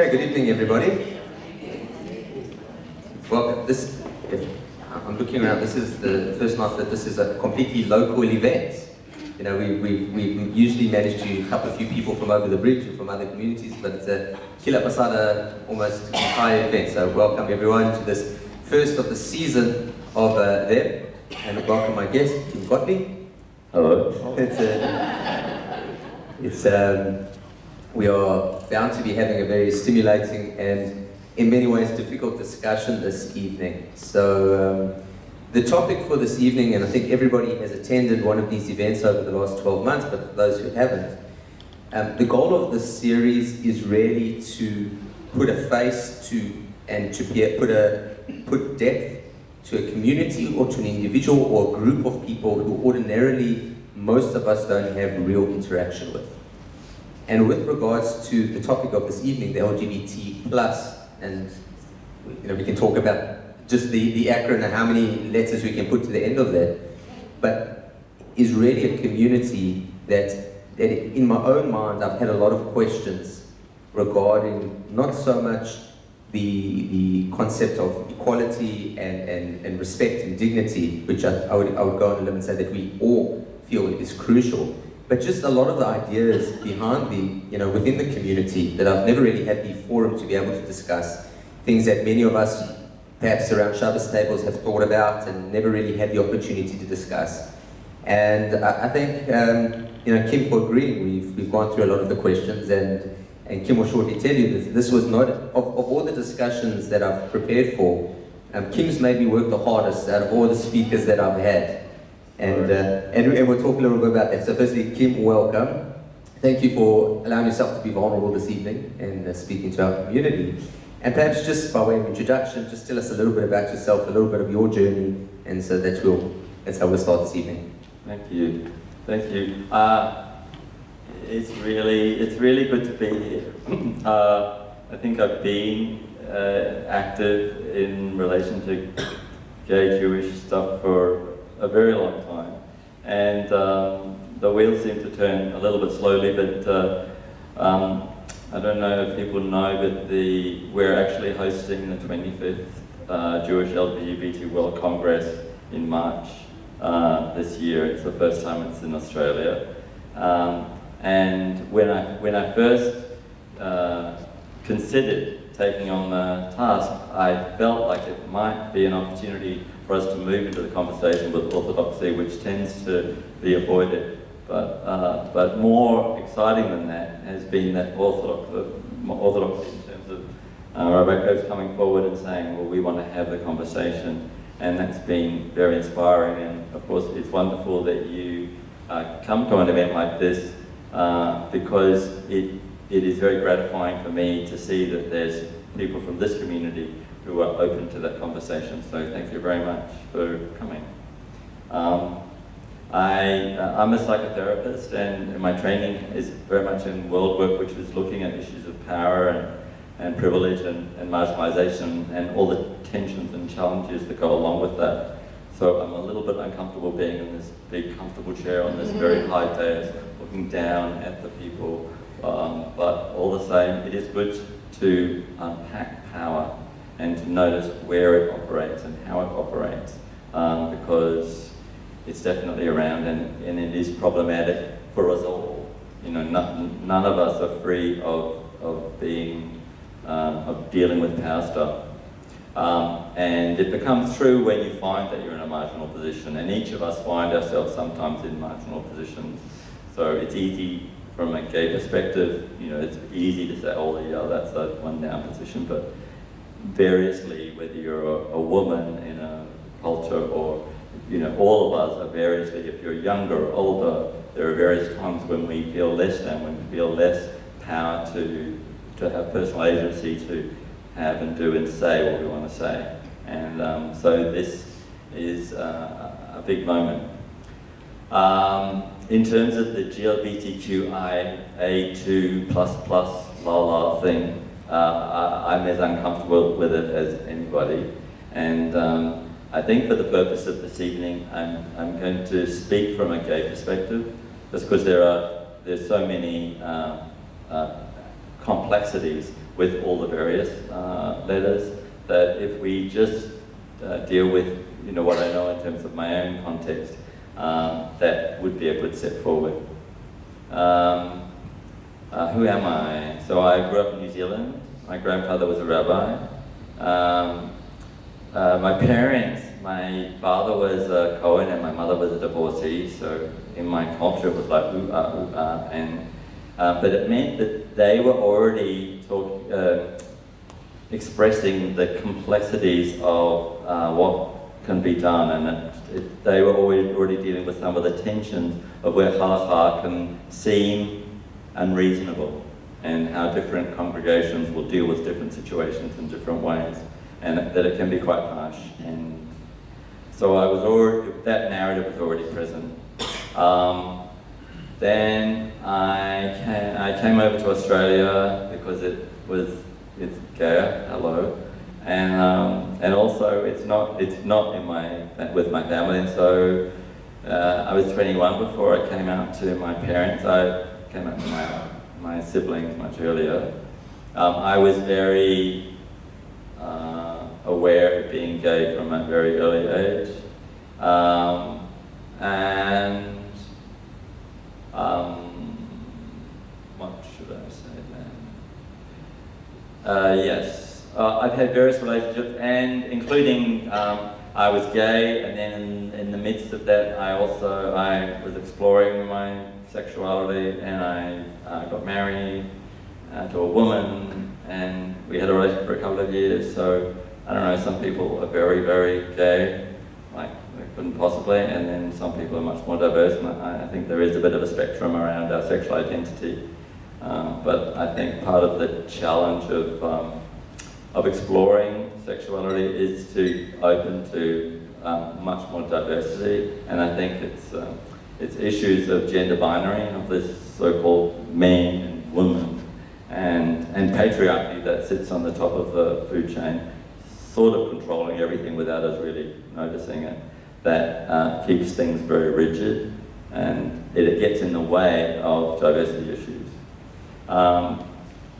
Okay, good evening, everybody. Welcome. I'm looking around. This is the first night that this is a completely local event. You know, we usually manage to help a few people from over the bridge and from other communities, but it's a kila pasada almost entire event. So welcome everyone to this first of the season of them, and welcome my guest, Kim Gotlieb. Hello. We are bound to be having a very stimulating and in many ways difficult discussion this evening. So the topic for this evening, and I think everybody has attended one of these events over the last 12 months, but for those who haven't, the goal of this series is really to put a face to and to put depth to a community or to an individual or a group of people who ordinarily most of us don't have real interaction with. And with regards to the topic of this evening, the LGBT plus, and we can talk about just the acronym and how many letters we can put to the end of that, but is really a community that in my own mind I've had a lot of questions regarding not so much the concept of equality and respect and dignity, which I would go on a limb and say that we all feel is crucial, but just a lot of the ideas behind within the community that I've never really had the forum to be able to discuss, things that many of us perhaps around Shabbos tables have thought about and never really had the opportunity to discuss. And I think, Kim, for agreeing, we've gone through a lot of the questions, and Kim will shortly tell you that this was not, of all the discussions that I've prepared for, Kim's made me work the hardest out of all the speakers that I've had. And we'll talk a little bit about that. So firstly, Kim, welcome. Thank you for allowing yourself to be vulnerable this evening and speaking to our community. And perhaps just by way of introduction, just tell us a little bit about yourself, a little bit of your journey, and so that's how we'll start this evening. Thank you. Thank you. It's really good to be here. I think I've been active in relation to gay Jewish stuff for a very long time, and the wheels seem to turn a little bit slowly, but I don't know if people know, but we're actually hosting the 25th Jewish LGBT World Congress in March this year. It's the first time it's in Australia, and when I first considered taking on the task, I felt like it might be an opportunity for us to move into the conversation with orthodoxy, which tends to be avoided. But more exciting than that has been that orthodoxy in terms of Rabbi Krebs coming forward and saying, well, we want to have the conversation, and that's been very inspiring. And of course, it's wonderful that you come to an event like this because it is very gratifying for me to see that there's people from this community who are open to that conversation. So thank you very much for coming. I'm a psychotherapist, and my training is very much in world work, which is looking at issues of power and privilege and marginalization and all the tensions and challenges that go along with that. So I'm a little bit uncomfortable being in this big comfortable chair on this very high dais, looking down at the people, but all the same, it is good to unpack power and to notice where it operates and how it operates, because it's definitely around, and it is problematic for us all. None of us are free of dealing with power stuff. And it becomes true when you find that you're in a marginal position, and each of us find ourselves sometimes in marginal positions. So it's easy from a gay perspective, it's easy to say, oh yeah, that's a one down position, but variously, whether you're a woman in a culture or all of us are variously, if you're younger or older, there are various times when we feel less than, when we feel less power to have personal agency to have and do and say what we want to say. And so this is a big moment. In terms of the LGBTQIA2++ la thing, I'm as uncomfortable with it as anybody. And I think for the purpose of this evening, I'm going to speak from a gay perspective, just because there's so many complexities with all the various letters, that if we just deal with what I know in terms of my own context, that would be a good step forward. Who am I? So I grew up in New Zealand. My grandfather was a rabbi. My parents, my father was a Cohen and my mother was a divorcee, so in my culture it was like and but it meant that they were already expressing the complexities of what can be done, and they were already dealing with some of the tensions of where halakha can seem unreasonable and how different congregations will deal with different situations in different ways, and that it can be quite harsh. And so that narrative was already present. Then I came over to Australia because it's gay, hello, and also it's not with my family. And so I was 21 before I came out to my parents. I came out to my siblings much earlier. I was very aware of being gay from a very early age, and what should I say then? Yes, I've had various relationships, and including I was gay, and then in the midst of that I was exploring my sexuality, and I got married to a woman, and we had a relationship for a couple of years. So I don't know, some people are very, very gay, like they couldn't possibly, and then some people are much more diverse, and I think there is a bit of a spectrum around our sexual identity. But I think part of the challenge of exploring sexuality is to open to much more diversity, and I think it's issues of gender binary, of this so-called man and woman, and patriarchy that sits on the top of the food chain, sort of controlling everything without us really noticing it, that keeps things very rigid, and it gets in the way of diversity issues.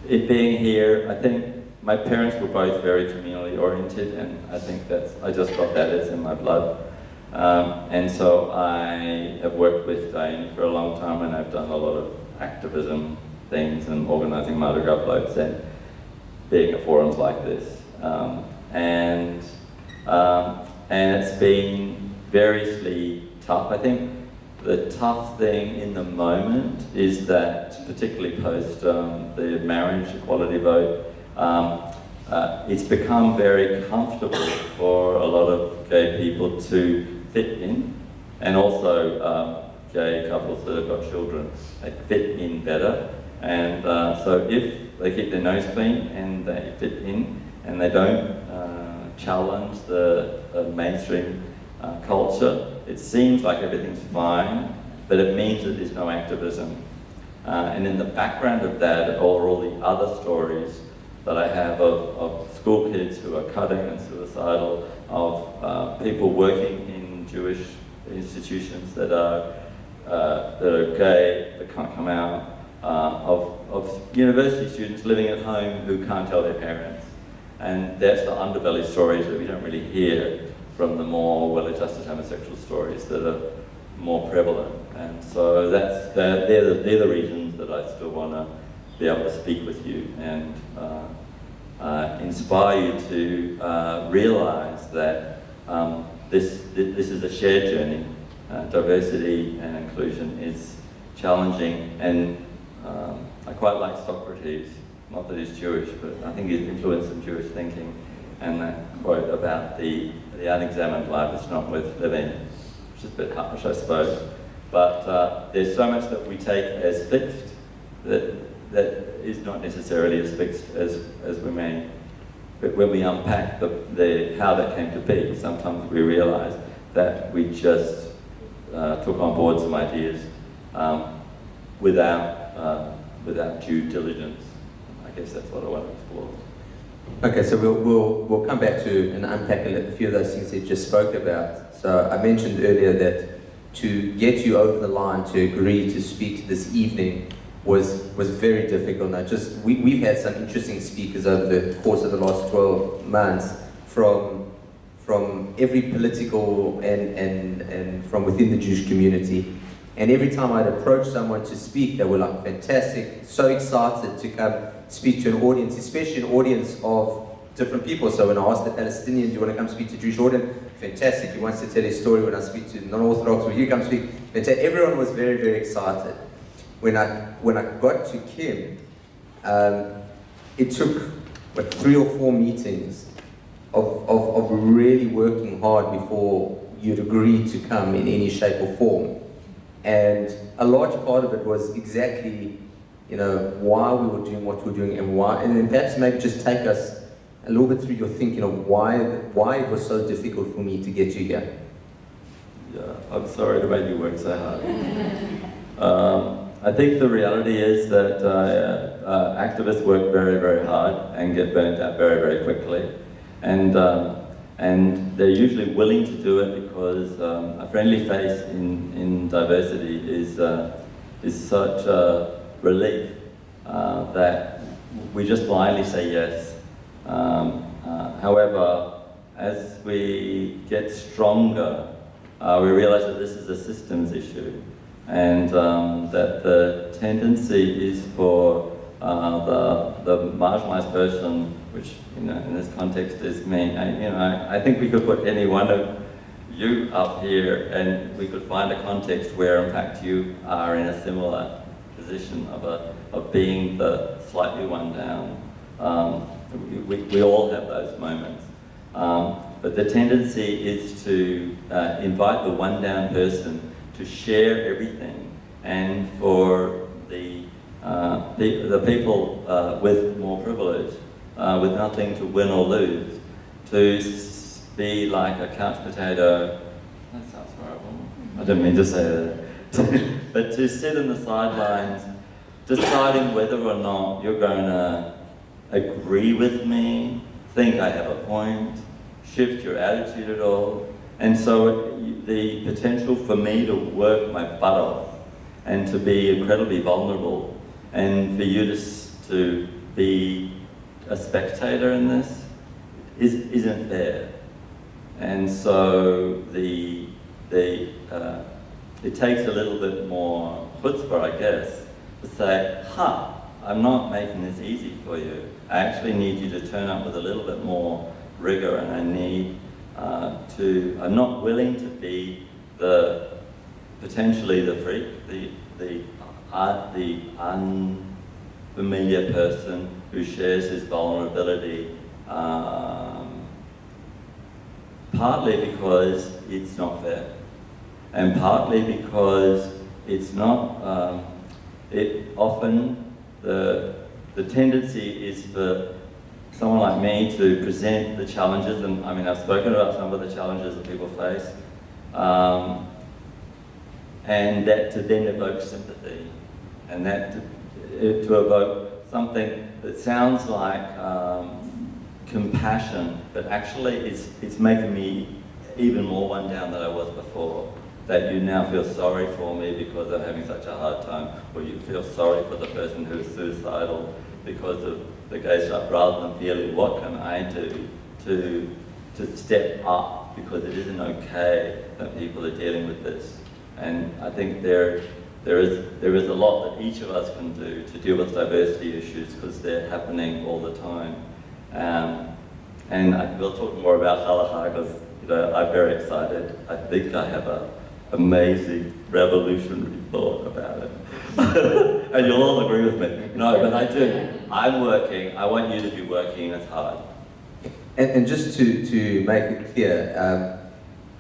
It being here, I think my parents were both very communally oriented, and I think I just got that, it's in my blood. And so I have worked with Dayenu for a long time, and I've done a lot of activism things and organising Mardi Gras floats and being at forums like this. And it's been variously tough. I think the tough thing in the moment is that, particularly post the marriage equality vote, it's become very comfortable for a lot of gay people to fit in, and also gay couples that have got children, they fit in better. And so if they keep their nose clean and they fit in, and they don't challenge the mainstream culture, it seems like everything's fine, but it means that there's no activism. And in the background of that are all the other stories that I have of school kids who are cutting and suicidal, of people working in Jewish institutions that are gay, that can't come out, of university students living at home who can't tell their parents. And that's the underbelly stories that we don't really hear from the more well-adjusted homosexual stories that are more prevalent. And so they're the reasons that I still want to be able to speak with you and inspire you to realize that this is a shared journey. Diversity and inclusion is challenging, and I quite like Socrates, not that he's Jewish, but I think he's influenced some Jewish thinking, and that quote about the unexamined life is not worth living, which is a bit harsh, I suppose. But there's so much that we take as fixed that is not necessarily as fixed as we may. But when we unpack how that came to be, sometimes we realize that we just took on board some ideas without due diligence. I guess that's what I want to explore. Okay, so we'll come back to and unpack a few of those things that you just spoke about. So I mentioned earlier that to get you over the line to agree to speak this evening, was very difficult. Now, we've had some interesting speakers over the course of the last 12 months from every political and from within the Jewish community. And every time I'd approach someone to speak, they were like, fantastic, so excited to come speak to an audience, especially an audience of different people. So when I asked the Palestinian, do you want to come speak to a Jewish audience? Fantastic, he wants to tell his story. When I speak to non-Orthodox, will you come speak? Fantastic. Everyone was very, very excited. When I got to Kim, it took, 3 or 4 meetings of really working hard before you'd agree to come in any shape or form. And a large part of it was exactly, why we were doing what we were doing and why, and then perhaps maybe just take us a little bit through your thinking of why it was so difficult for me to get you here. Yeah, I'm sorry to make you work so hard. I think the reality is that activists work very, very hard and get burnt out very, very quickly. And they're usually willing to do it because a friendly face in diversity is such a relief that we just blindly say yes. However, as we get stronger, we realize that this is a systems issue, and that the tendency is for the marginalized person, which in this context is me. I think we could put any one of you up here, and we could find a context where, in fact, you are in a similar position of being the slightly one down. We all have those moments. But the tendency is to invite the one down person to share everything, and for the people with more privilege, with nothing to win or lose, to be like a couch potato. That sounds horrible. I didn't mean to say that. But to sit in the sidelines, deciding whether or not you're going to agree with me, think I have a point, shift your attitude at all. And so the potential for me to work my butt off and to be incredibly vulnerable, and for you to be a spectator in this isn't fair. And so it takes a little bit more chutzpah, I guess, to say, I'm not making this easy for you. I actually need you to turn up with a little bit more rigor, and I need I'm not willing to be potentially the freak, the unfamiliar person who shares his vulnerability, partly because it's not fair, and partly because it's not, often the tendency is for someone like me to present the challenges, and I mean, I've spoken about some of the challenges that people face, and that to then evoke sympathy, and that to evoke something that sounds like compassion, but actually it's making me even more one down than I was before. That you now feel sorry for me because I'm having such a hard time, or you feel sorry for the person who's suicidal because of the gay stuff, rather than feeling, what can I do to step up, because it isn't okay that people are dealing with this. And I think there is a lot that each of us can do to deal with diversity issues, because they're happening all the time. And we'll talk more about halacha, because I'm very excited. I think I have an amazing revolutionary thought about it. And you'll all agree with me. No, but I do. I'm working. I want you to be working as hard. And just to make it clear,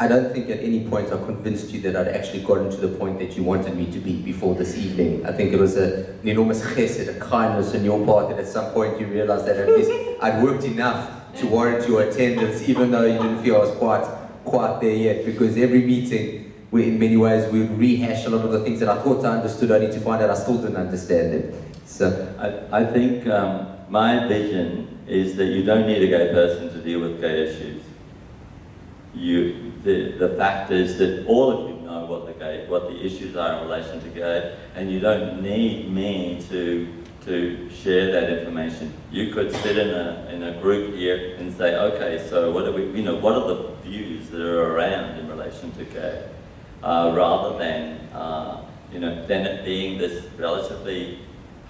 I don't think at any point I convinced you that I'd actually gotten to the point that you wanted me to be before this evening. I think it was an enormous chesed, a kindness on your part, that at some point you realized that at least I'd worked enough to warrant your attendance, even though you didn't feel I was quite there yet, because every meeting, in many ways, we would rehash a lot of the things that I thought I understood, only to find out I still didn't understand them. So I think my vision is that you don't need a gay person to deal with gay issues. The fact is that all of you know what the issues are in relation to gay, and you don't need me to share that information. You could sit in a group here and say, okay, so what are what are the views that are around in relation to gay, rather than then it being this relatively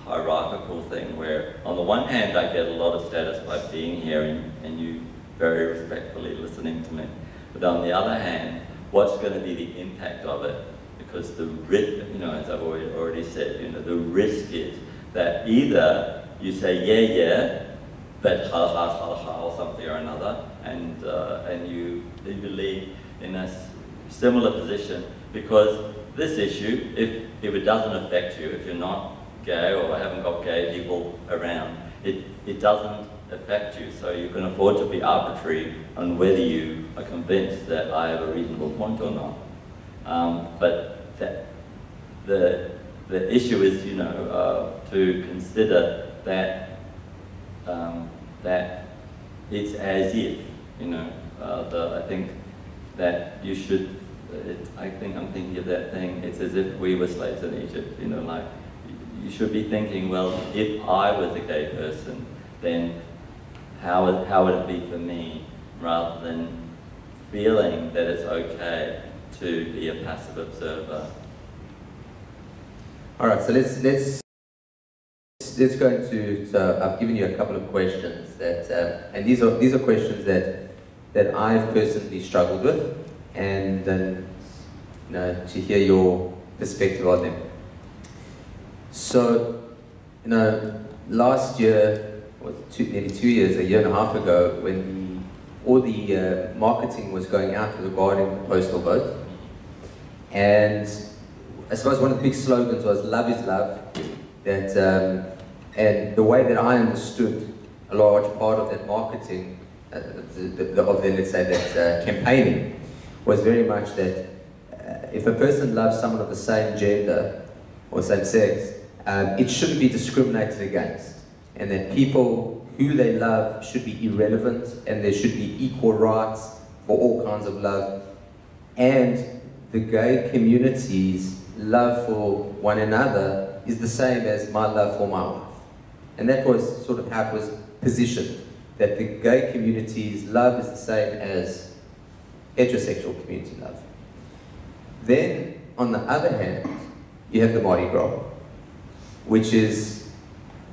hierarchical thing where, on the one hand, I get a lot of status by being here and you very respectfully listening to me, but on the other hand, what's going to be the impact of it? Because the risk, as I've already said, the risk is that either you say yeah, but ha or something or another, and you leave in a similar position, because this issue, if it doesn't affect you, if you're not gay or haven't got gay people around, it doesn't affect you, so you can afford to be arbitrary on whether you are convinced that I have a reasonable point or not. But the issue is, to consider that that it's as if, I think that you should. I'm thinking of that thing. It's as if we were slaves in Egypt. Like you should be thinking, well, if I was a gay person, then how would it be for me, rather than feeling that it's okay to be a passive observer. All right, so let's go into. So I've given you a couple of questions that, and these are questions that I've personally struggled with, and then to hear your perspective on them. So, last year, nearly 2 years, a year and a half ago, when all the marketing was going out regarding the postal vote, and I suppose one of the big slogans was "Love is love." That, and the way that I understood a large part of that marketing, let's say that campaigning, was very much that if a person loves someone of the same gender or same sex, it shouldn't be discriminated against, and that people who they love should be irrelevant, and there should be equal rights for all kinds of love, and the gay community's love for one another is the same as my love for my wife. And that was sort of how it was positioned, that the gay community's love is the same as heterosexual community love. Then, on the other hand, you have the Mardi Gras, which is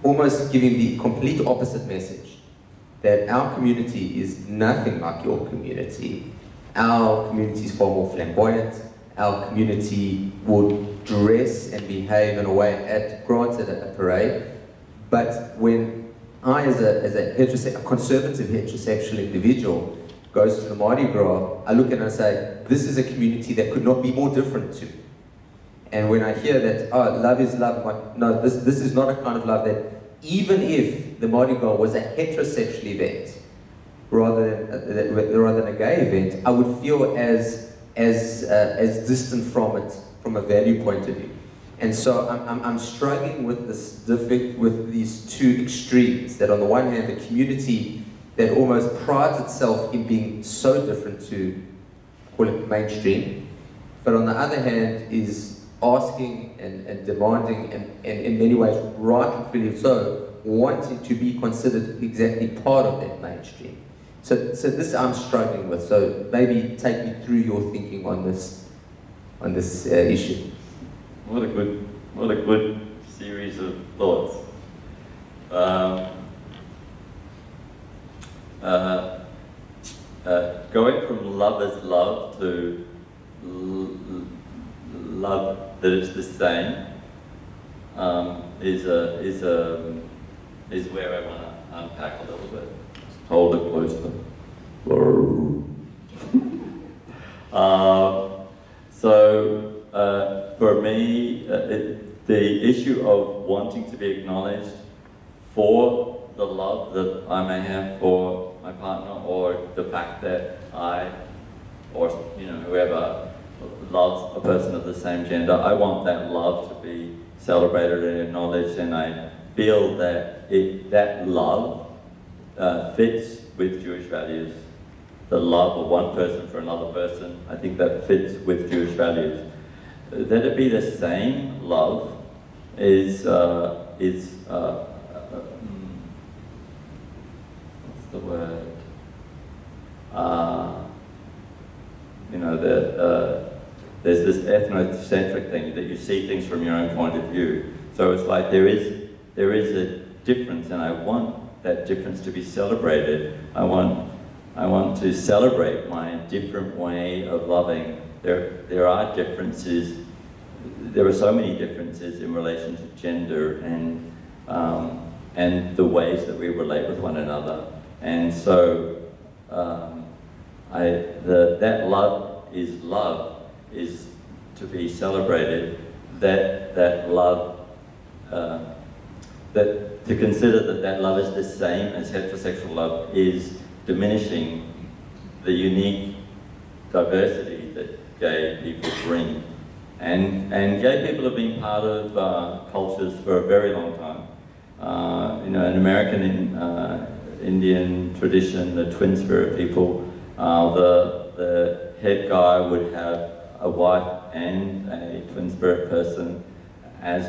almost giving the complete opposite message, that our community is nothing like your community. Our community is far more flamboyant. Our community would dress and behave in a way granted at a parade, but when I, as a conservative heterosexual individual, goes to the Mardi Gras, I look at it and I say, this is a community that could not be more different to. And when I hear that, love is love, I'm like, no, this is not a kind of love that, even if the Mardi Gras was a heterosexual event, rather than a gay event, I would feel as distant from it from a value point of view. And so I'm struggling with with these two extremes, that on the one hand, the community that almost prides itself in being so different to, call it mainstream, but on the other hand is asking and demanding, and in many ways, rightfully so, wanting to be considered exactly part of that mainstream. So this I'm struggling with. So maybe take me through your thinking on this issue. What a good series of thoughts. Going from love is love to love that it's the same is where I want to unpack a little bit. Hold it closer. For me, the issue of wanting to be acknowledged for the love that I may have for my partner, or the fact that I, or whoever loves a person of the same gender, I want that love to be celebrated and acknowledged, and I feel that that love fits with Jewish values. The love of one person for another person, I think that fits with Jewish values. that it be the same love is what's the word? You know, there's this ethnocentric thing that you see things from your own point of view. So it's like there is a difference, and I want that difference to be celebrated. I want to celebrate my different way of loving. There are differences. There are so many differences in relation to gender and the ways that we relate with one another. And so that love is to be celebrated. That love, to consider that love is the same as heterosexual love is diminishing the unique diversity that gay people bring. And gay people have been part of cultures for a very long time. You know, in American Indian tradition, the twin spirit people, the head guy would have a wife and a twin spirit person as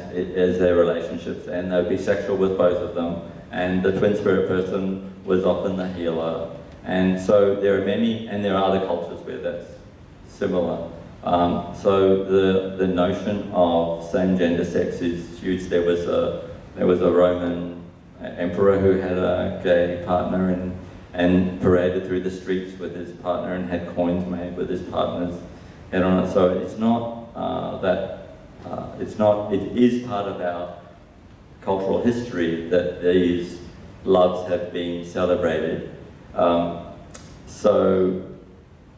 their relationships, and they'd be sexual with both of them. And the twin spirit person was often the healer. And so there are many, and there are other cultures where that's similar. So the notion of same-gender sex is huge. There was a Roman emperor who had a gay partner and paraded through the streets with his partner and had coins made with his partner's head on it. So it's not it is part of our cultural history that these loves have been celebrated. So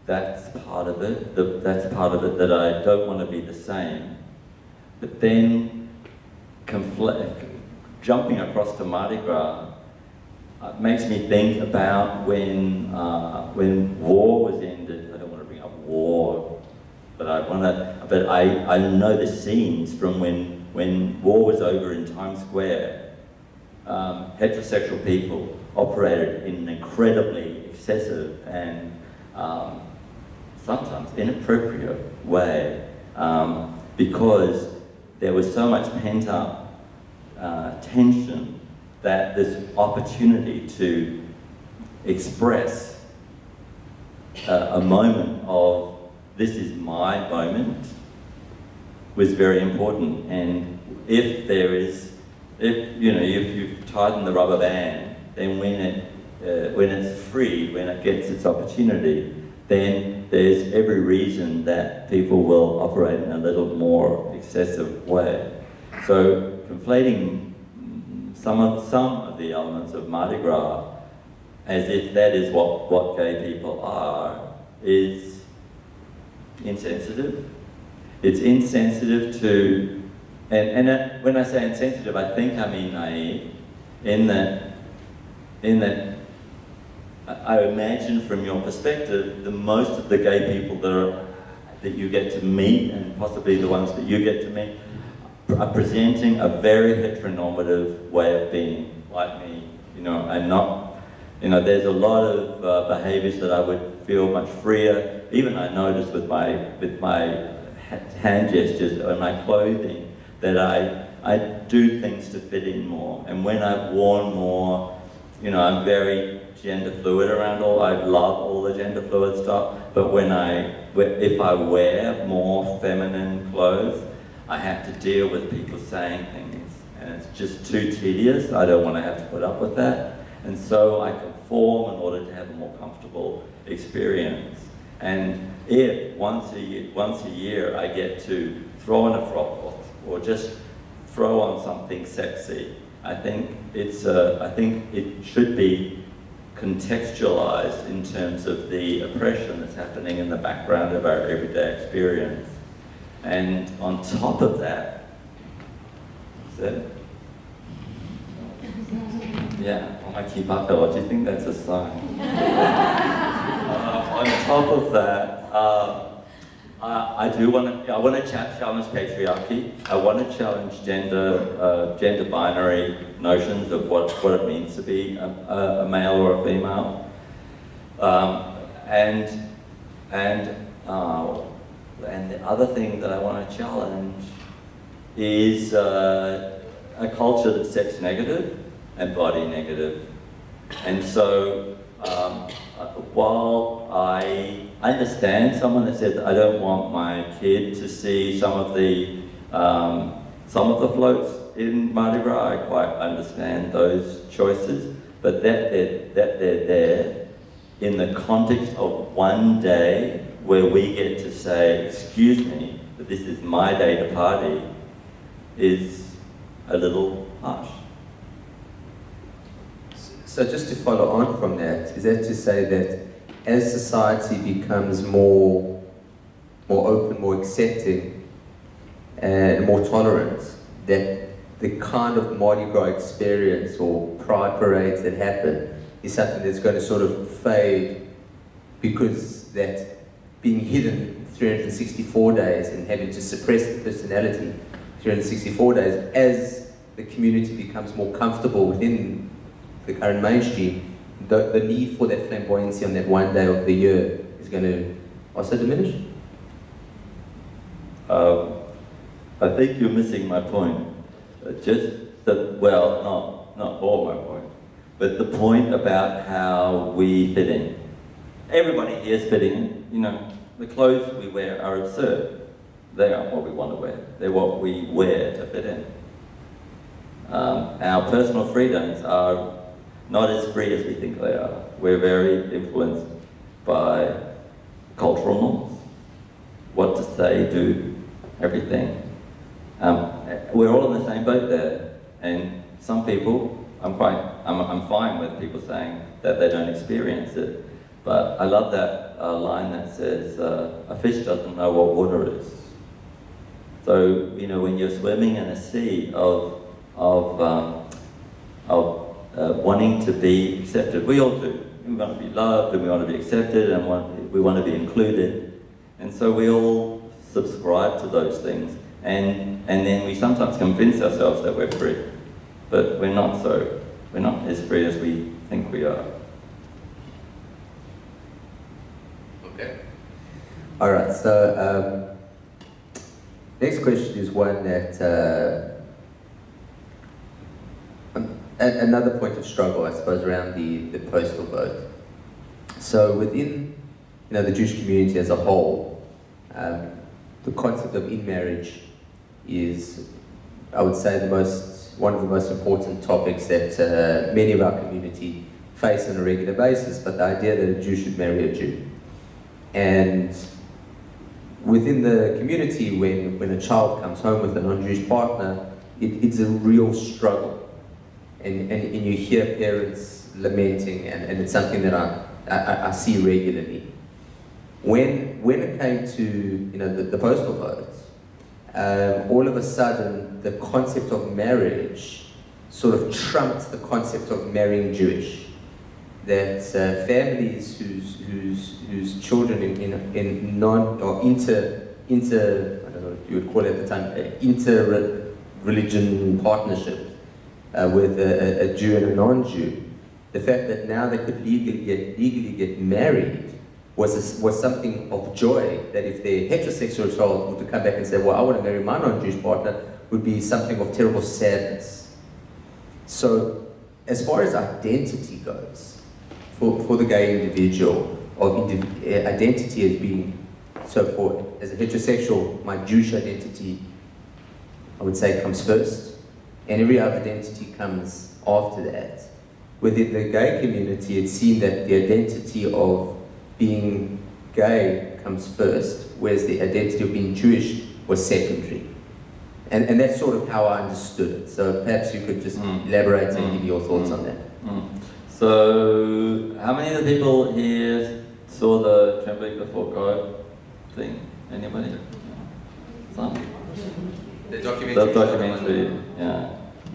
that's part of it. That's part of it, that I don't want to be the same. But then jumping across to Mardi Gras makes me think about when war was ended. I don't want to bring up war, but I know the scenes from when war was over in Times Square. Heterosexual people operated in an incredibly excessive and sometimes inappropriate way, because there was so much pent-up tension that this opportunity to express a moment of this is my moment was very important. And if you've tightened the rubber band, then when it's free, when it gets its opportunity, then there's every reason that people will operate in a little more excessive way. So conflating some of the elements of Mardi Gras as if that is what gay people are is insensitive. It's insensitive to, and when I say insensitive, I think I mean naive, in that I imagine from your perspective, the most of the gay people that you get to meet, and possibly the ones that you get to meet, are presenting a very heteronormative way of being, like me. You know, I'm not, you know, there's a lot of behaviors that I would feel much freer. Even I notice with my hand gestures and my clothing that I do things to fit in more. And when I've worn more, you know, I'm very gender fluid around I love all the gender fluid stuff, but if I wear more feminine clothes, I have to deal with people saying things, and it's just too tedious. I don't want to have to put up with that. And so I conform in order to have a more comfortable experience. And if once a year I get to throw on a frock or just throw on something sexy, I think it should be contextualized in terms of the oppression that's happening in the background of our everyday experience. And on top of that, is that? Yeah, I keep up there. Do you think that's a sign? On top of that, I want to challenge patriarchy. I want to challenge gender binary notions of what it means to be a male or a female. And the other thing that I want to challenge is a culture that's sex negative and body negative. And so, while I understand someone that says, I don't want my kid to see some of the floats in Mardi Gras, I quite understand those choices, but that they're there in the context of one day where we get to say, excuse me, but this is my day to party, is a little harsh. So just to follow on from that, is that to say that as society becomes more open, more accepting, and more tolerant, that the kind of Mardi Gras experience or pride parades that happen is something that's going to sort of fade, because that being hidden 364 days and having to suppress the personality 364 days, as the community becomes more comfortable within the current mainstream, the need for that flamboyancy on that one day of the year is going to also diminish? I think you're missing my point. Well, not all my point, but the point about how we fit in. Everybody here is fitting in. You know, the clothes we wear are absurd. They aren't what we want to wear. They're what we wear to fit in. Our personal freedoms are not as free as we think they are. We're very influenced by cultural norms. What to say, do, everything. We're all in the same boat there. And some people, I'm fine with people saying that they don't experience it. But I love that line that says, a fish doesn't know what water is. So, you know, when you're swimming in a sea of wanting to be accepted, we all do. We want to be loved, and we want to be accepted, and we want to be included. And so we all subscribe to those things. And then we sometimes convince ourselves that we're free. But we're not so. We're not as free as we think we are. Okay. All right, so next question is one that another point of struggle, I suppose, around the postal vote. So within, you know, the Jewish community as a whole, the concept of in-marriage is, I would say, one of the most important topics that many of our community face on a regular basis, but the idea that a Jew should marry a Jew. And within the community, when a child comes home with a non-Jewish partner, it's a real struggle. And you hear parents lamenting, and it's something that I see regularly. When it came to, you know, the postal vote, all of a sudden the concept of marriage sort of trumped the concept of marrying Jewish. That families whose children in non or inter I don't know what you would call it at the time, inter-religion partnerships with a Jew and a non-Jew, the fact that now they could legally get married was something of joy, that if their heterosexual child were to come back and say, well, I want to marry my non-Jewish partner, would be something of terrible sadness. So as far as identity goes, for the gay individual, identity as being, so as a heterosexual, my Jewish identity, I would say, comes first, and every other identity comes after that. Within the gay community, it seemed that the identity of being gay comes first, whereas the identity of being Jewish was secondary. And that's sort of how I understood it. So perhaps you could just elaborate and give your thoughts on that. So, how many of the people here saw the Trembling Before God thing? Anybody? Some? The documentary. The documentary, yeah.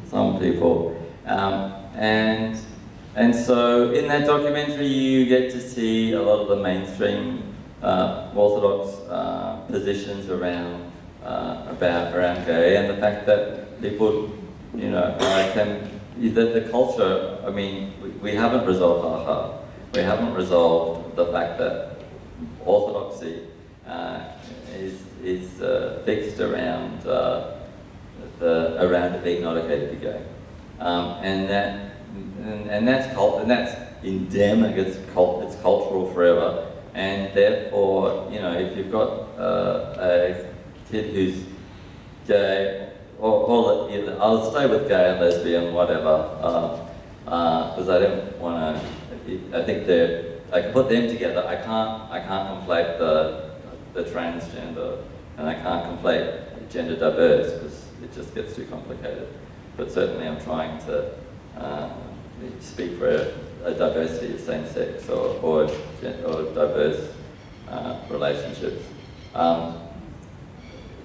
Some people. And so in that documentary you get to see a lot of the mainstream Orthodox positions around gay, and the fact that people, you know, that the culture, I mean, we haven't resolved halacha. We haven't resolved the fact that orthodoxy is fixed around around it being not okay to be gay, and that's endemic. It's cultural forever, and therefore, you know, if you've got a kid who's gay, or you know, I'll stay with gay and lesbian, whatever, because I don't want to. I think I can put them together. I can't conflate the transgender, and I can't conflate gender diverse because it just gets too complicated. But certainly, I'm trying to speak for a diversity of same-sex or diverse relationships.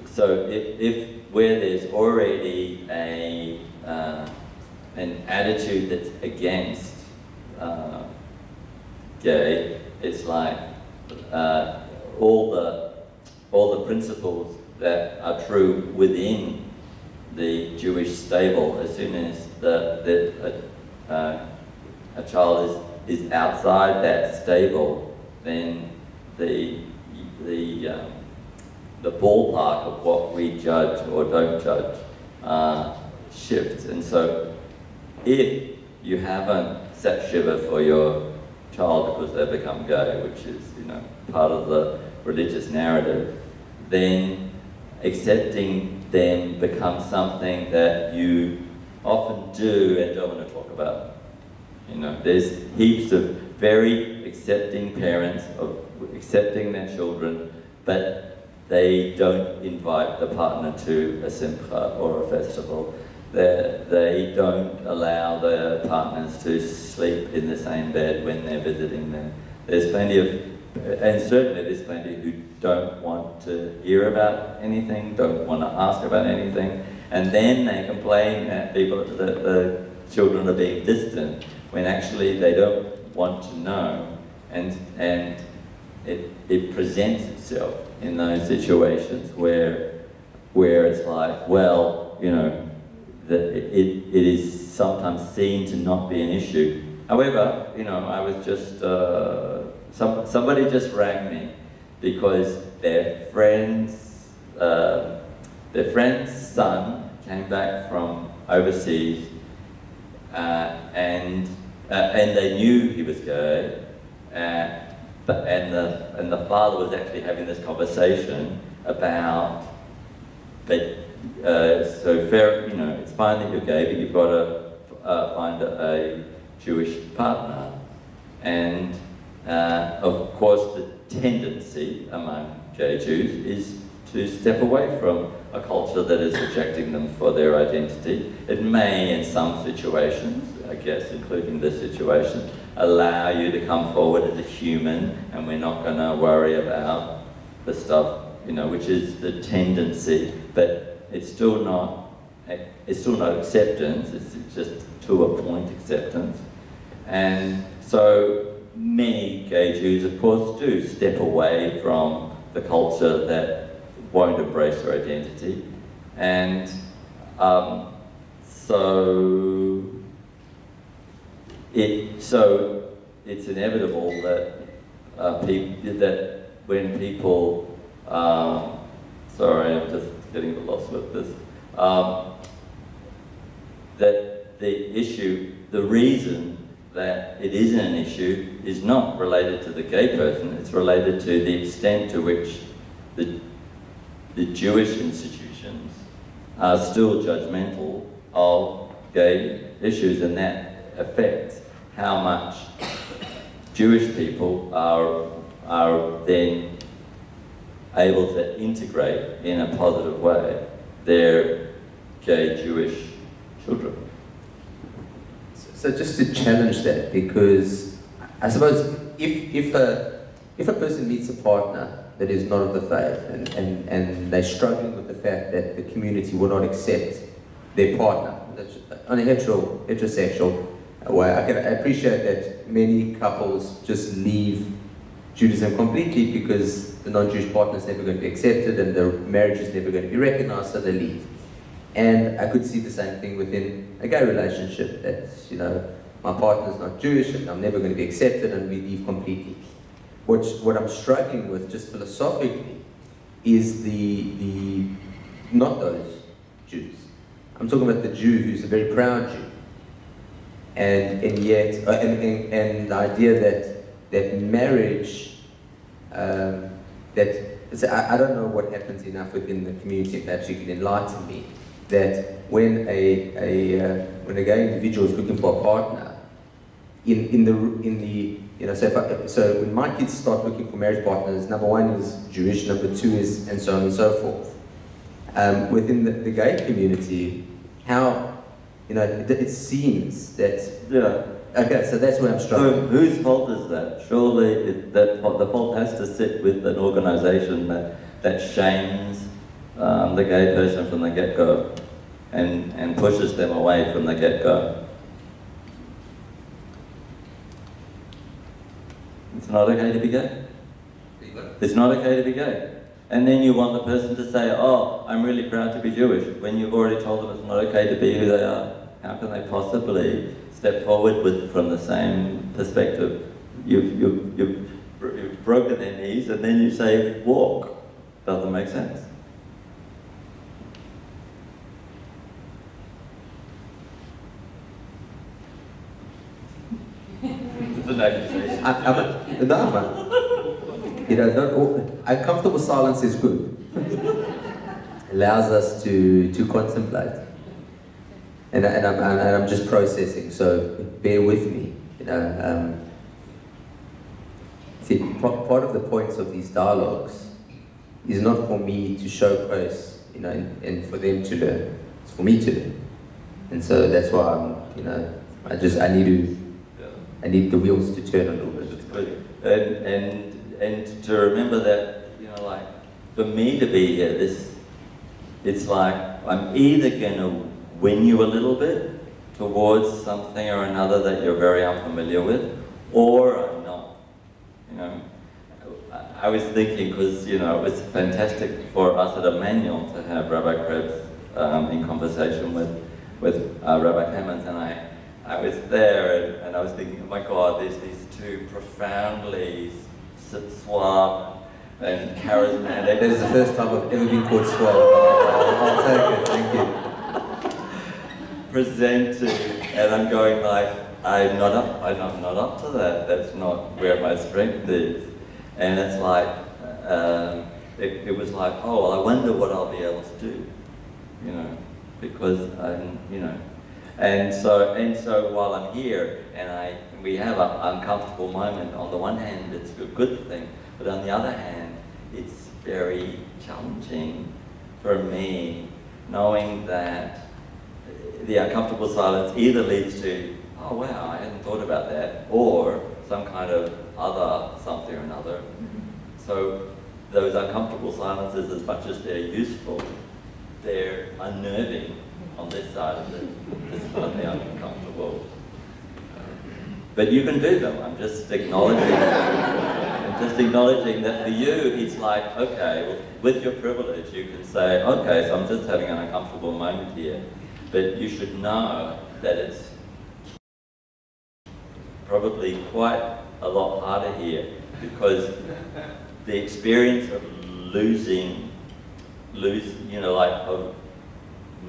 So if where there's already an attitude that's against gay, it's like all the principles that are true within the Jewish stable, as soon as a child is outside that stable, then the ballpark of what we judge or don't judge shifts. And so if you haven't set shiva for your child because they become gay, which is, you know, part of the religious narrative, then accepting them becomes something that you often do and don't want to talk about. You know, there's heaps of very accepting parents of accepting their children, but they don't invite the partner to a simcha or a festival. They don't allow their partners to sleep in the same bed when they're visiting them. There's plenty of, and certainly there's plenty who don't want to hear about anything, don't want to ask about anything, and then they complain that the children are being distant when actually they don't want to know, and it presents itself in those situations where it's like, well, you know, that it is sometimes seen to not be an issue. However, you know, I was just, somebody just rang me because their friend's son came back from overseas, and they knew he was gay, and the father was actually having this conversation about, so fair, you know, it's fine that you're gay, but you've got to find a Jewish partner. And of course, the tendency among gay Jews is to step away from a culture that is rejecting them for their identity. It may, in some situations, I guess, including this situation, allow you to come forward as a human, and we're not going to worry about the stuff, you know, which is the tendency, but it's still not acceptance. It's just to a point acceptance. And so many gay Jews, of course, do step away from the culture that won't embrace their identity, and so it's inevitable that when people, sorry, I'm just getting lost with this, that the issue, the reason that it isn't an issue is not related to the gay person, it's related to the extent to which the Jewish institutions are still judgmental of gay issues, and that affects how much Jewish people are then able to integrate in a positive way their gay Jewish children. So just to challenge that, because I suppose if a person meets a partner that is not of the faith, and they're struggling with the fact that the community will not accept their partner, on a heterosexual way, I appreciate that many couples just leave Judaism completely because the non-Jewish partner is never going to be accepted and the marriage is never going to be recognized, so they leave. And I could see the same thing within a gay relationship, that, you know, my partner's not Jewish and I'm never going to be accepted, and we leave completely. What I'm struggling with, just philosophically, is the not those Jews. I'm talking about the Jew who's a very proud Jew, and yet and the idea that marriage I don't know what happens enough within the community. Perhaps you can enlighten me. That when a gay individual is looking for a partner, in the so when my kids start looking for marriage partners, number one is Jewish, number two is, and so on and so forth. Within the gay community, how it seems that okay, so that's where I'm struggling. So whose fault is that? Surely the fault has to sit with an organisation that shames the gay person from the get-go and pushes them away from the get-go. It's not okay to be gay. It's not okay to be gay. And then you want the person to say, oh, I'm really proud to be Jewish, when you've already told them it's not okay to be who they are. How can they possibly step forward from the same perspective? You've broken their knees and then you say, walk. Doesn't make sense. It's an accusation. Uncomfortable silence is good. Allows us to contemplate. And I'm just processing, so bear with me. See, part of the points of these dialogues is not for me to show praise, and for them to learn. It's for me to learn, and so that's why I need the wheels to turn a little bit. It's good, and to remember that like for me to be here, it's like I'm either gonna win you a little bit towards something or another that you're very unfamiliar with, or I'm not. I was thinking, because it was fantastic for us at Emmanuel to have Rabbi Krebs in conversation with Rabbi Hammond, and I was there and I was thinking, oh my God, there's these two profoundly suave and charismatic. That is the first time I've ever been called suave. I'll take it, thank you. Presenting, and I'm going like, I'm not up to that. That's not where my strength is. And it's like, it was like, oh, well, I wonder what I'll be able to do, because I'm, and so while I'm here and we have an uncomfortable moment. On the one hand, it's a good thing, but on the other hand, it's very challenging for me, knowing that the uncomfortable silence either leads to, oh wow, I hadn't thought about that, or some kind of other something or another. So those uncomfortable silences, as much as they're useful, they're unnerving on this side of this part of the uncomfortable. But you can do them. I'm just acknowledging that for you, it's like, okay, well, with your privilege, you can say, okay, so I'm just having an uncomfortable moment here. But you should know that it's probably quite a lot harder here, because the experience of losing, like of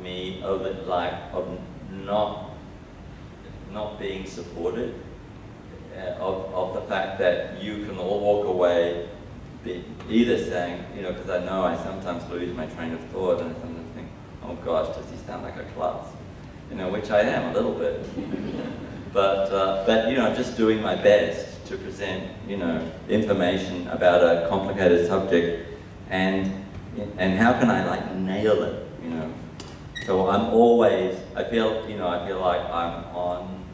me, of it, like of not being supported, of the fact that you can all walk away, either saying, because I know I sometimes lose my train of thought and I sometimes think, oh gosh, does he sound like a klutz? Which I am a little bit. But just doing my best to present, information about a complicated subject, and how can I like nail it, So I'm always, I feel like I'm on,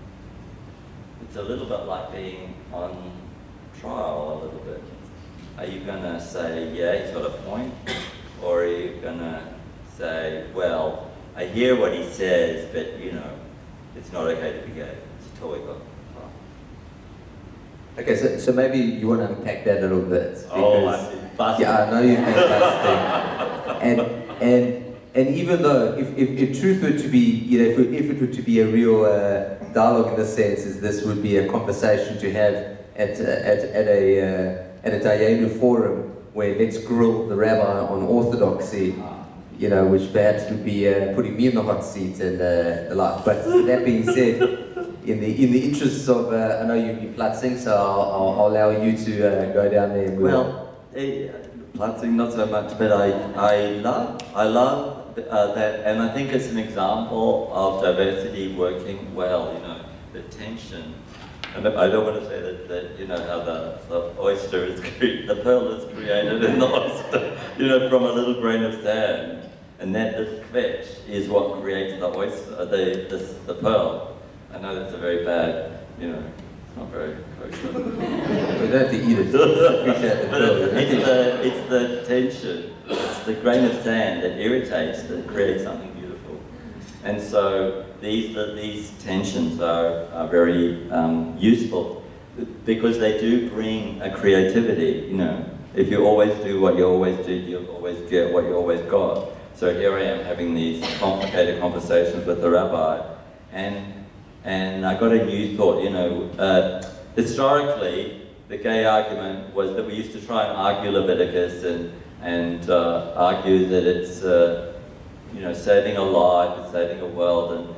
it's a little bit like being on trial a little bit. Are you gonna say, yeah, he's got a point? Or are you gonna say, well, I hear what he says, but it's not okay to be gay. It's a toy got. Okay, so maybe you want to unpack that a little bit. Because, Yeah, I know you're fantastic. And even though, if truth were to be, if it were to be a real dialogue in the sense, is this would be a conversation to have at a Dayenu forum where let's grill the rabbi on orthodoxy, you know, which perhaps would be putting me in the hot seat and the like. But that being said, in the interests of, I know you've been platzing, so I'll allow you to go down there. And Platzing not so much, but I love that, and I think it's an example of diversity working well. You know, the tension. And I don't want to say that you know, how the oyster is the pearl is created in the oyster, you know, from a little grain of sand. And that the kvetch is what creates the oyster, the pearl. I know that's a very bad, you know, it's not very kosher. We don't have to eat it. Appreciate the pearl. It's the tension, it's the grain of sand that irritates, that creates something beautiful. And so these tensions are very useful because they do bring a creativity, you know. If you always do what you always do, you'll always get what you always got. So here I am having these complicated conversations with the rabbi, and I got a new thought, you know. Historically, the gay argument was that we used to try and argue Leviticus and argue that it's you know, saving a life, it's saving a world,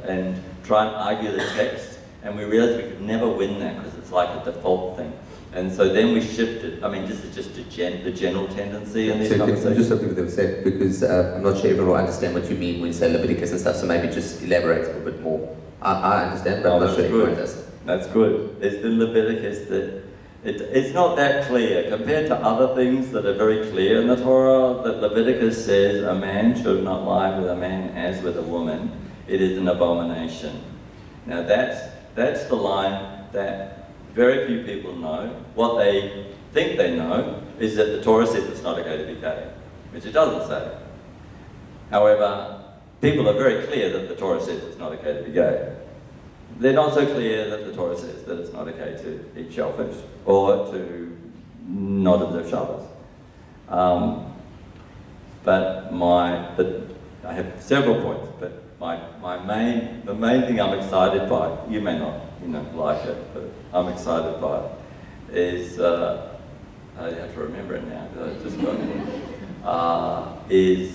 and try and argue the text, and we realized we could never win that because it's like a default thing. And so then we shifted. I mean, this is just the general tendency in these conversations. Just something that said, because I'm not sure everyone will understand what you mean when you say Leviticus and stuff, so maybe just elaborate a little bit more. I understand, but I'm not sure everyone does. That's good. It's in Leviticus that it's not that clear. Compared to other things that are very clear in the Torah, that Leviticus says a man should not lie with a man as with a woman. It is an abomination. Now that's the line that very few people know. What they think they know is that the Torah says it's not okay to be gay, which it doesn't say. However, people are very clear that the Torah says it's not okay to be gay. They're not so clear that the Torah says that it's not okay to eat shellfish or to not observe Shabbos. But I have several points, but the main thing I'm excited by, you may not, you know, like it, but I'm excited by it, is, I have to remember it now because I just got it,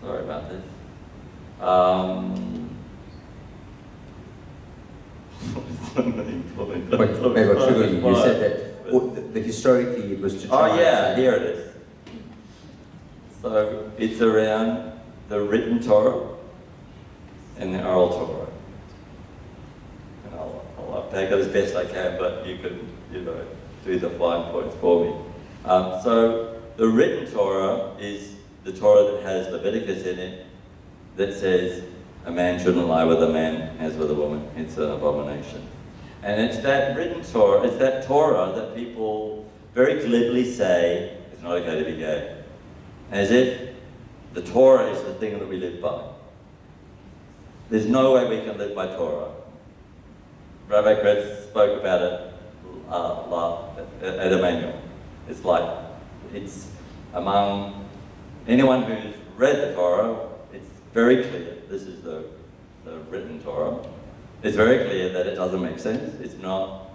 sorry about this. Maybe I'll trigger you. You said that historically it was to try. Oh yeah, here it is. So it's around the written Torah and the oral Torah. And I'll take it as best I can, but you can, you know, do the fine points for me. So the written Torah is the Torah that has Leviticus in it that says a man shouldn't lie with a man as with a woman. It's an abomination. And it's that written Torah, it's that Torah that people very glibly say it's not okay to be gay. As if the Torah is the thing that we live by. There's no way we can live by Torah. Rabbi Krebs spoke about it at Emmanuel. It's like, it's among anyone who's read the Torah, it's very clear. This is the written Torah. It's very clear that it doesn't make sense. It's not,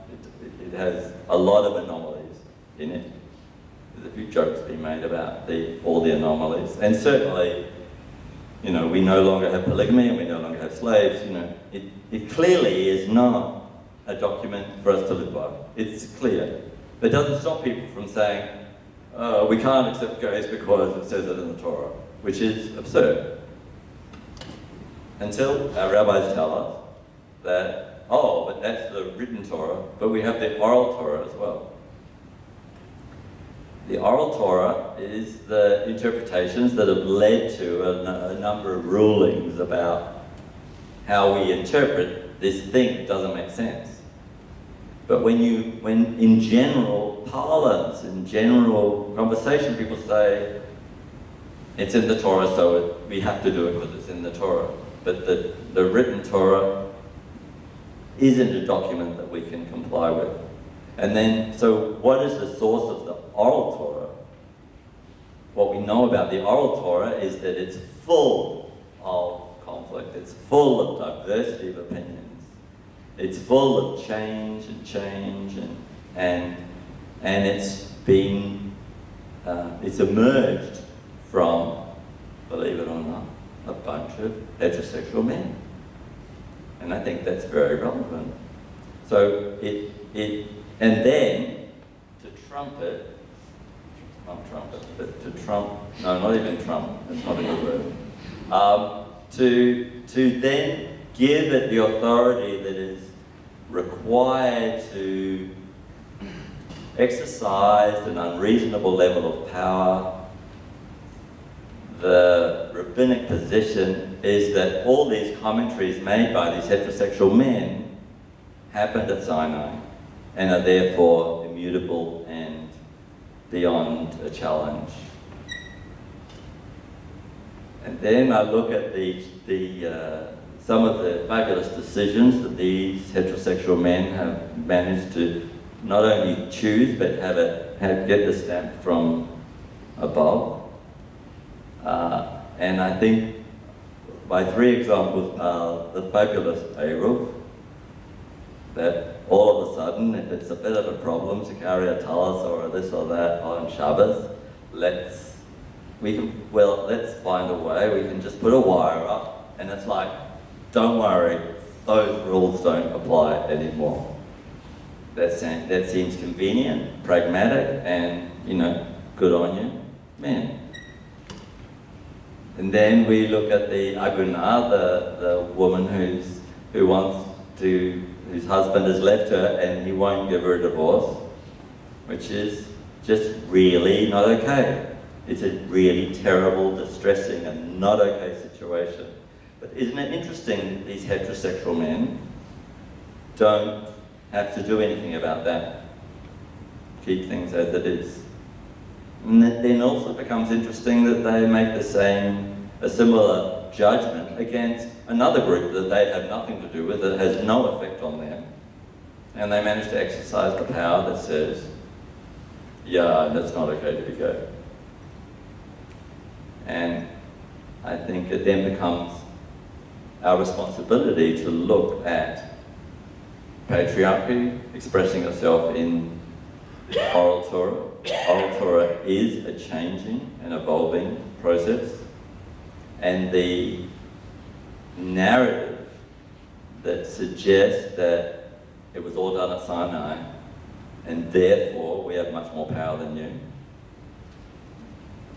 it has a lot of anomalies in it. There's a few jokes being made about all the anomalies. And certainly, you know, we no longer have polygamy and we no longer have slaves. You know, it clearly is not a document for us to live by. It's clear. But it doesn't stop people from saying, we can't accept gays because it says it in the Torah, which is absurd. Until our rabbis tell us that, oh, but that's the written Torah, but we have the oral Torah as well. The oral Torah is the interpretations that have led to a number of rulings about how we interpret this thing that doesn't make sense. But when in general parlance, in general conversation, people say, it's in the Torah, so we have to do it because it's in the Torah. But the written Torah isn't a document that we can comply with. And then, so what is the source of the oral Torah? What we know about the oral Torah is that it's full of conflict. It's full of diversity of opinions. it's full of change, and it's been, it's emerged from, believe it or not, a bunch of heterosexual men. And I think that's very relevant. So and then to trumpet, not trumpet, but to trump, no, not even trump, that's not a good word. To then give it the authority that is required to exercise an unreasonable level of power. The rabbinic position is that all these commentaries made by these heterosexual men happened at Sinai and are therefore immutable and beyond a challenge. And then I look at some of the fabulous decisions that these heterosexual men have managed to not only choose but get the stamp from above. And I think my three examples are the fabulous Eruv, that all of a sudden, if it's a bit of a problem to carry a talus or a this or that on Shabbos, let's find a way. We can just put a wire up, and it's like, don't worry, those rules don't apply anymore. That seems convenient, pragmatic, and good on you, man. And then we look at the Agunah, the woman whose husband has left her and he won't give her a divorce, which is just really not okay. It's a really terrible, distressing, and not okay situation. But isn't it interesting that these heterosexual men don't have to do anything about that? Keep things as it is. And it then also becomes interesting that they make a similar judgment against another group that they have nothing to do with, that has no effect on them. And they manage to exercise the power that says, yeah, that's not okay to be gay. And I think it then becomes our responsibility to look at patriarchy expressing itself in oral Torah. Oral Torah is a changing and evolving process, and the narrative that suggests that it was all done at Sinai and therefore we have much more power than you,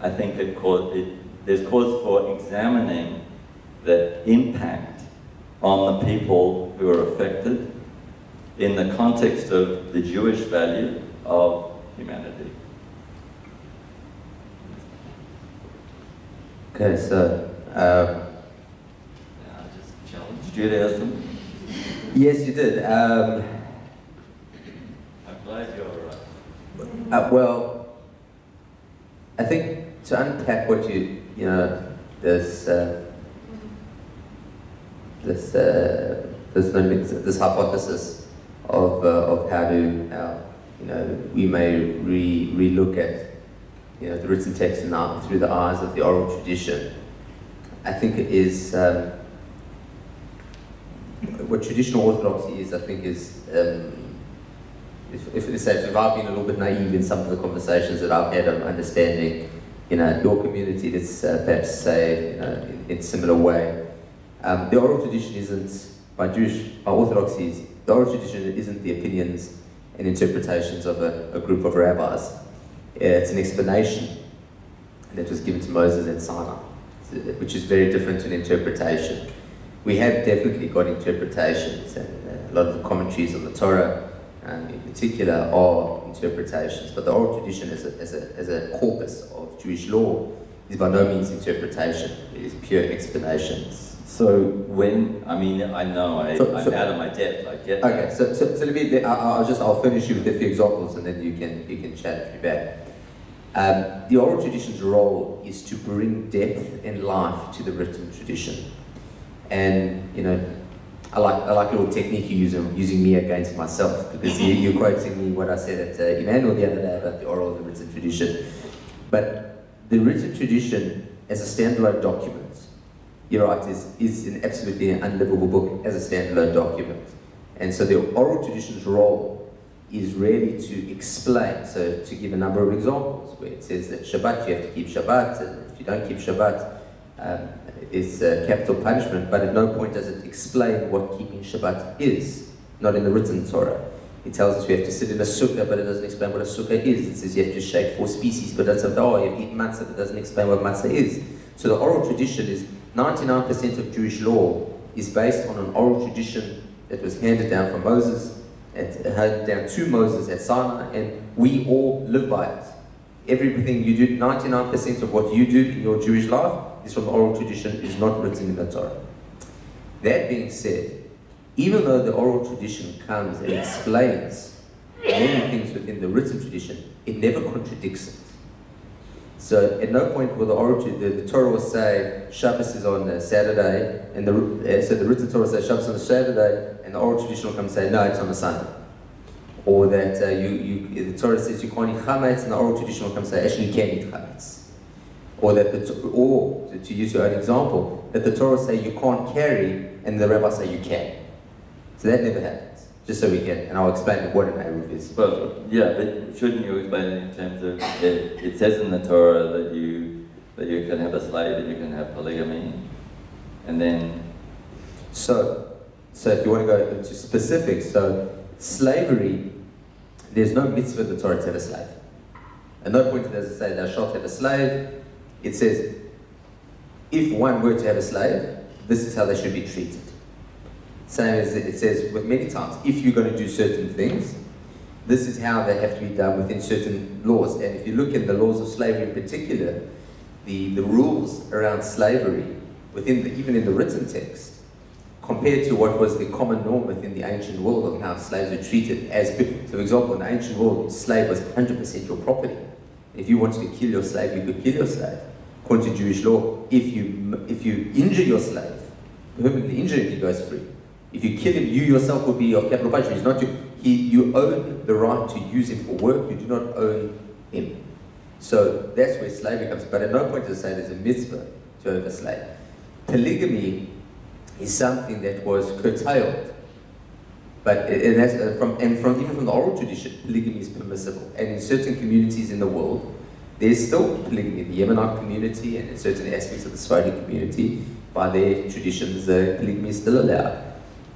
I think there's cause for examining the impact on the people who are affected in the context of the Jewish value of humanity. Okay, so I just challenged Judaism. yes, you did. I'm glad you're right. Well, I think to unpack what this hypothesis of how we may re-look at the written text now through the eyes of the oral tradition. I think it is what traditional orthodoxy is. I think is if I've been a little bit naive in some of the conversations that I've had on understanding, your community, let's perhaps say in a similar way. The oral tradition isn't, by orthodoxies, the oral tradition isn't the opinions and interpretations of a group of rabbis. It's an explanation that was given to Moses at Sinai, which is very different to an interpretation. We have definitely got interpretations, and a lot of the commentaries on the Torah, in particular, are interpretations. But the oral tradition as a corpus of Jewish law is by no means interpretation. It is pure explanations. So I know I'm out of my depth. I get that. Okay, so let me. I'll finish you with a few examples, and then you can chat me back. The oral tradition's role is to bring depth and life to the written tradition, and I like a little technique you use, using me against myself, because you're quoting me what I said at Emmanuel the other day about the oral and the written tradition. But the written tradition as a standalone document, you're right, is absolutely an unlivable book as a standalone document. And so the oral tradition's role is really to explain. So to give a number of examples where it says that Shabbat, you have to keep Shabbat, and if you don't keep Shabbat, it's capital punishment, but at no point does it explain what keeping Shabbat is, not in the written Torah. It tells us we have to sit in a sukkah, but it doesn't explain what a sukkah is. It says you have to shake 4 species, but that's you have to eat matzah, but it doesn't explain what matzah is. So the oral tradition is 99% of Jewish law is based on an oral tradition that was handed down from Moses, handed down to Moses at Sinai, and we all live by it. Everything you do, 99% of what you do in your Jewish life is from the oral tradition, is not written in the Torah. That being said, even though the oral tradition comes and explains many things within the written tradition, it never contradicts it. So at no point will the Torah will say Shabbos is on a Saturday, and so the written Torah will say Shabbos on a Saturday, and the oral tradition will come and say no, it's on a Sunday. Or that the Torah says you can't eat chametz, and the oral tradition will come and say actually you can eat chametz. Or to use your own example, that the Torah say you can't carry, and the rabbis say you can. So that never happens. Just so we can, and I'll explain what an Eruv is. Well, yeah, but shouldn't you explain it in terms of it says in the Torah that you can have a slave and you can have polygamy, and then so if you want to go into specifics, so slavery, there's no mitzvah in the Torah to have a slave. At no point does it say thou shalt have a slave. It says if one were to have a slave, this is how they should be treated. Same as it says with many times, if you're going to do certain things, this is how they have to be done within certain laws. And if you look at the laws of slavery in particular, the rules around slavery, even in the written text, compared to what was the common norm within the ancient world of how slaves were treated. So for example, in the ancient world, a slave was 100% your property. If you wanted to kill your slave, you could kill your slave. According to Jewish law, if you injure your slave, permanently injure him, he goes free. If you kill him, you yourself will be of capital punishment. He's not you own the right to use him for work, you do not own him. So that's where slavery comes. But at no point does it say there's a mitzvah to own a slave. Polygamy is something that was curtailed. But even from the oral tradition, polygamy is permissible. And in certain communities in the world, there's still polygamy. In the Yemenite community and in certain aspects of the Sephardic community, by their traditions, polygamy is still allowed.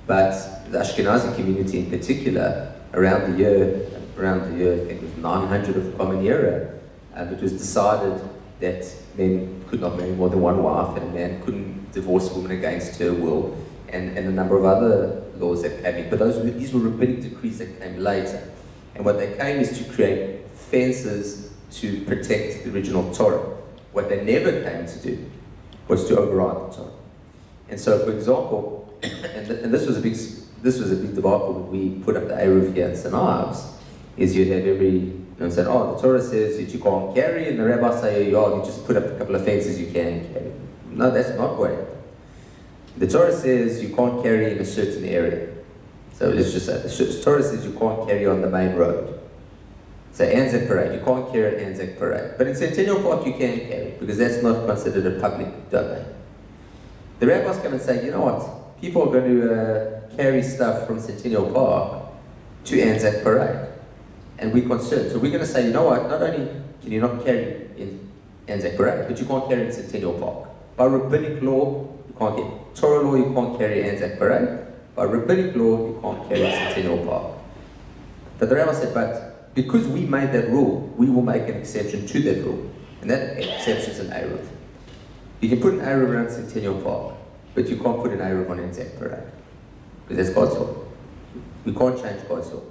But the Ashkenazi community in particular, around the year, I think it was 900 of the Common Era, it was decided that men could not marry more than one wife, and a man couldn't divorce a woman against her will, and a number of other laws that came in. But these were rabbinic decrees that came later. And what they came is to create fences to protect the original Torah. What they never came to do was to override the Torah. And so, for example, and this was a big debacle when we put up the Eruv here in St. Ives, is you'd have said, the Torah says that you can't carry, and the rabbis say, you just put up a couple of fences you can carry. No, that's not what happened. The Torah says you can't carry in a certain area. So let's just say, the Torah says you can't carry on the main road. So Anzac Parade, you can't carry at Anzac Parade. But in Centennial Park you can carry, because that's not considered a public domain. The rabbis come and say, you know what? People are going to carry stuff from Centennial Park to Anzac Parade. And we're concerned. So we're going to say, you know what? Not only can you not carry in Anzac Parade, but you can't carry in Centennial Park. By rabbinic law, you can't get Torah law, you can't carry Anzac Parade. By rabbinic law, you can't carry Centennial Park. But the rabbi said, but because we made that rule, we will make an exception to that rule. And that exception is an Eruv. You can put an Eruv around Centennial Park, but you can't put an Eruv on Anzac Parade. Because that's God's law. We can't change God's law.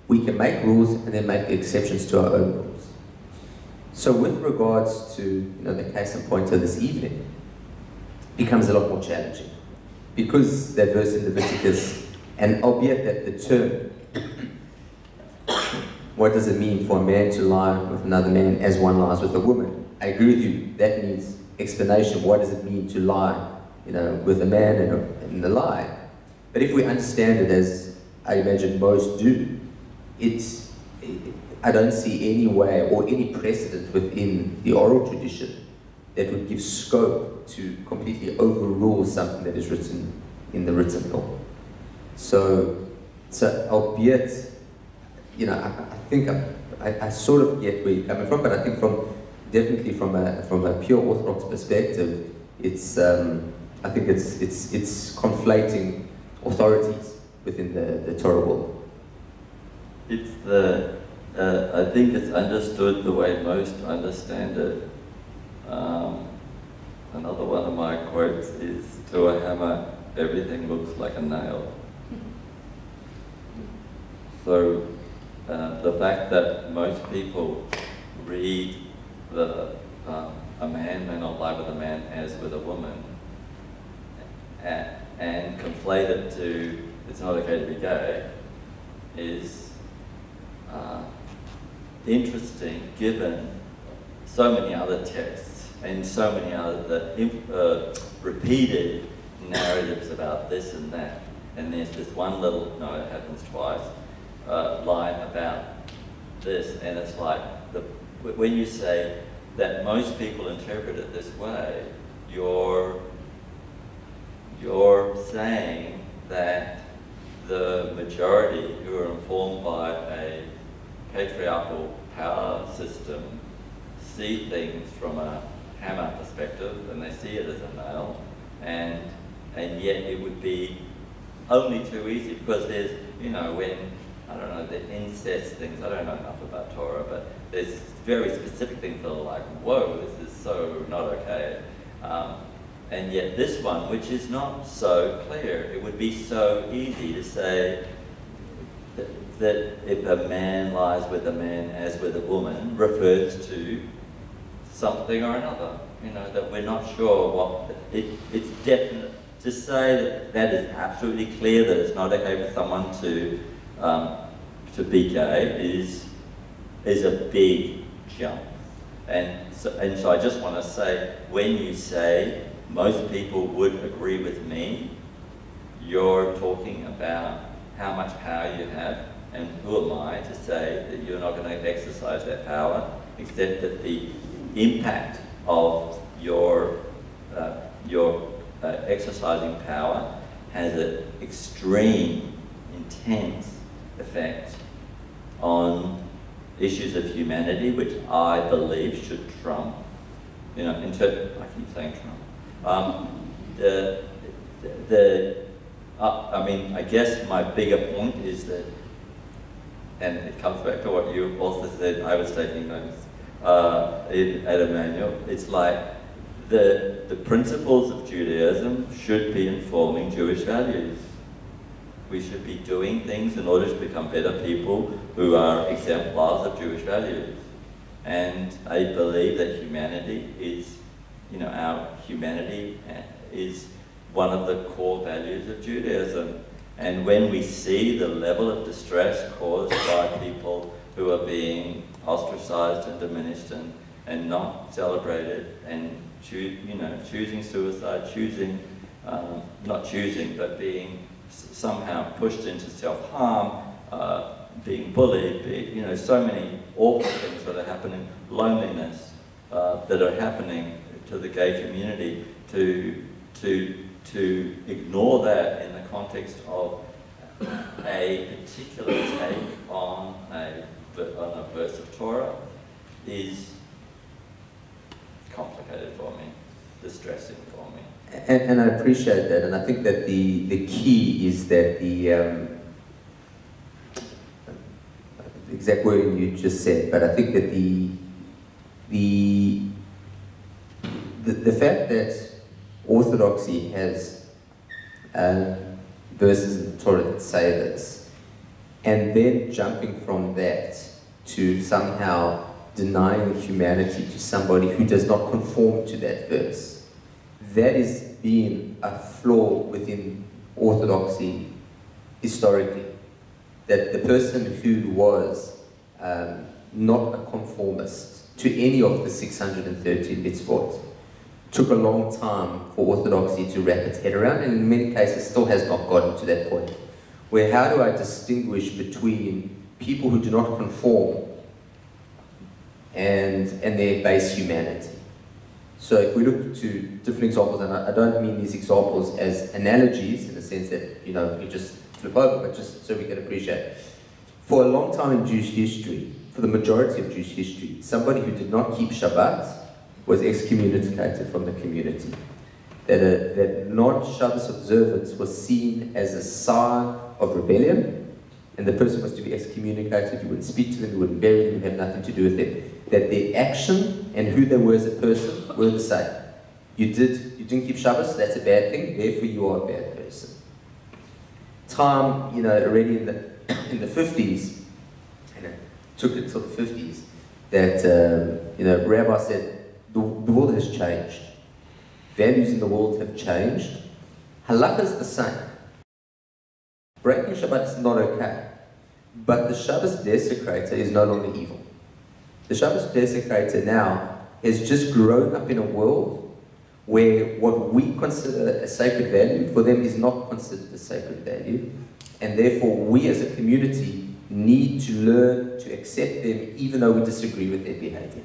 We can make rules and then make the exceptions to our own rules. So with regards to the case in point of this evening, it becomes a lot more challenging. Because that verse in Leviticus, and albeit that the term, what does it mean for a man to lie with another man as one lies with a woman? I agree with you, that needs explanation. What does it mean to lie with a man and a lie? But if we understand it as I imagine most do, I don't see any way or any precedent within the oral tradition that would give scope to completely overrule something that is written in the written law. So So, albeit, you know, I think I sort of get where you're coming from, but I think definitely from a pure Orthodox perspective, it's I think it's conflating authorities within the Torah world. It's I think it's understood the way most understand it. Another one of my quotes is, "To a hammer, everything looks like a nail." So the fact that most people read a man may not lie with a man as with a woman, and conflate it to it's not okay to be gay, is interesting given so many other texts and so many other repeated narratives about this and that. And there's this one little, no, it happens twice, line about this, and it's like, when you say that most people interpret it this way, you're saying that the majority who are informed by a patriarchal power system see things from a hammer perspective, and they see it as a nail, and yet it would be only too easy, because there's, you know, when, I don't know, the incest things, I don't know enough about Torah, but there's very specific things that are like, whoa, this is so not okay. And yet this one, which is not so clear, it would be so easy to say that if a man lies with a man as with a woman, refers to something or another, you know, that we're not sure what, it's definite. To say that is absolutely clear that it's not okay for someone to be gay is a big jump. And so I just want to say, when you say most people would agree with me, you're talking about how much power you have, and who am I to say that you're not going to exercise that power, except that the impact of your exercising power has an extreme, intense effect on issues of humanity, which I believe should trump, you know, I keep saying Trump. I mean, I guess my bigger point is that, and it comes back to what you also said, I was taking notes at Emmanuel, it's like the principles of Judaism should be informing Jewish values. We should be doing things in order to become better people who are exemplars of Jewish values. And I believe that humanity is, you know, our humanity is one of the core values of Judaism. And when we see the level of distress caused by people who are being ostracized and diminished and not celebrated, and choosing suicide, not choosing, but being somehow pushed into self-harm, being bullied, so many awful things that are happening, loneliness that are happening to the gay community, to ignore that in the context of a particular take on a verse of Torah is complicated for me, distressing for me. And I appreciate that, and I think that the key is that the exact wording you just said, but I think that the fact that Orthodoxy has verses in the Torah that say this, and then jumping from that to somehow denying humanity to somebody who does not conform to that verse, that is being a flaw within Orthodoxy historically. That the person who was not a conformist to any of the 613 mitzvot took a long time for Orthodoxy to wrap its head around, and in many cases still has not gotten to that point. Where how do I distinguish between people who do not conform and their base humanity? So if we look to different examples, and I don't mean these examples as analogies in the sense that, you just flip over, but just so we can appreciate. For a long time in Jewish history, for the majority of Jewish history, somebody who did not keep Shabbat was excommunicated from the community. That non-Shabbos observance was seen as a sign of rebellion, and the person was to be excommunicated. You wouldn't speak to them, you wouldn't bury them, you had nothing to do with them. That their action and who they were as a person were the same. You didn't keep Shabbos, that's a bad thing, therefore you are a bad person. Time, already in the 50s, and it took it till the 50s, that, Rabbi said, the world has changed. Values in the world have changed. Halakha is the same. Breaking Shabbat is not okay. But the Shabbos desecrator is no longer evil. The Shabbos desecrator now has just grown up in a world where what we consider a sacred value, for them is not considered a sacred value. And therefore, we as a community need to learn to accept them even though we disagree with their behavior.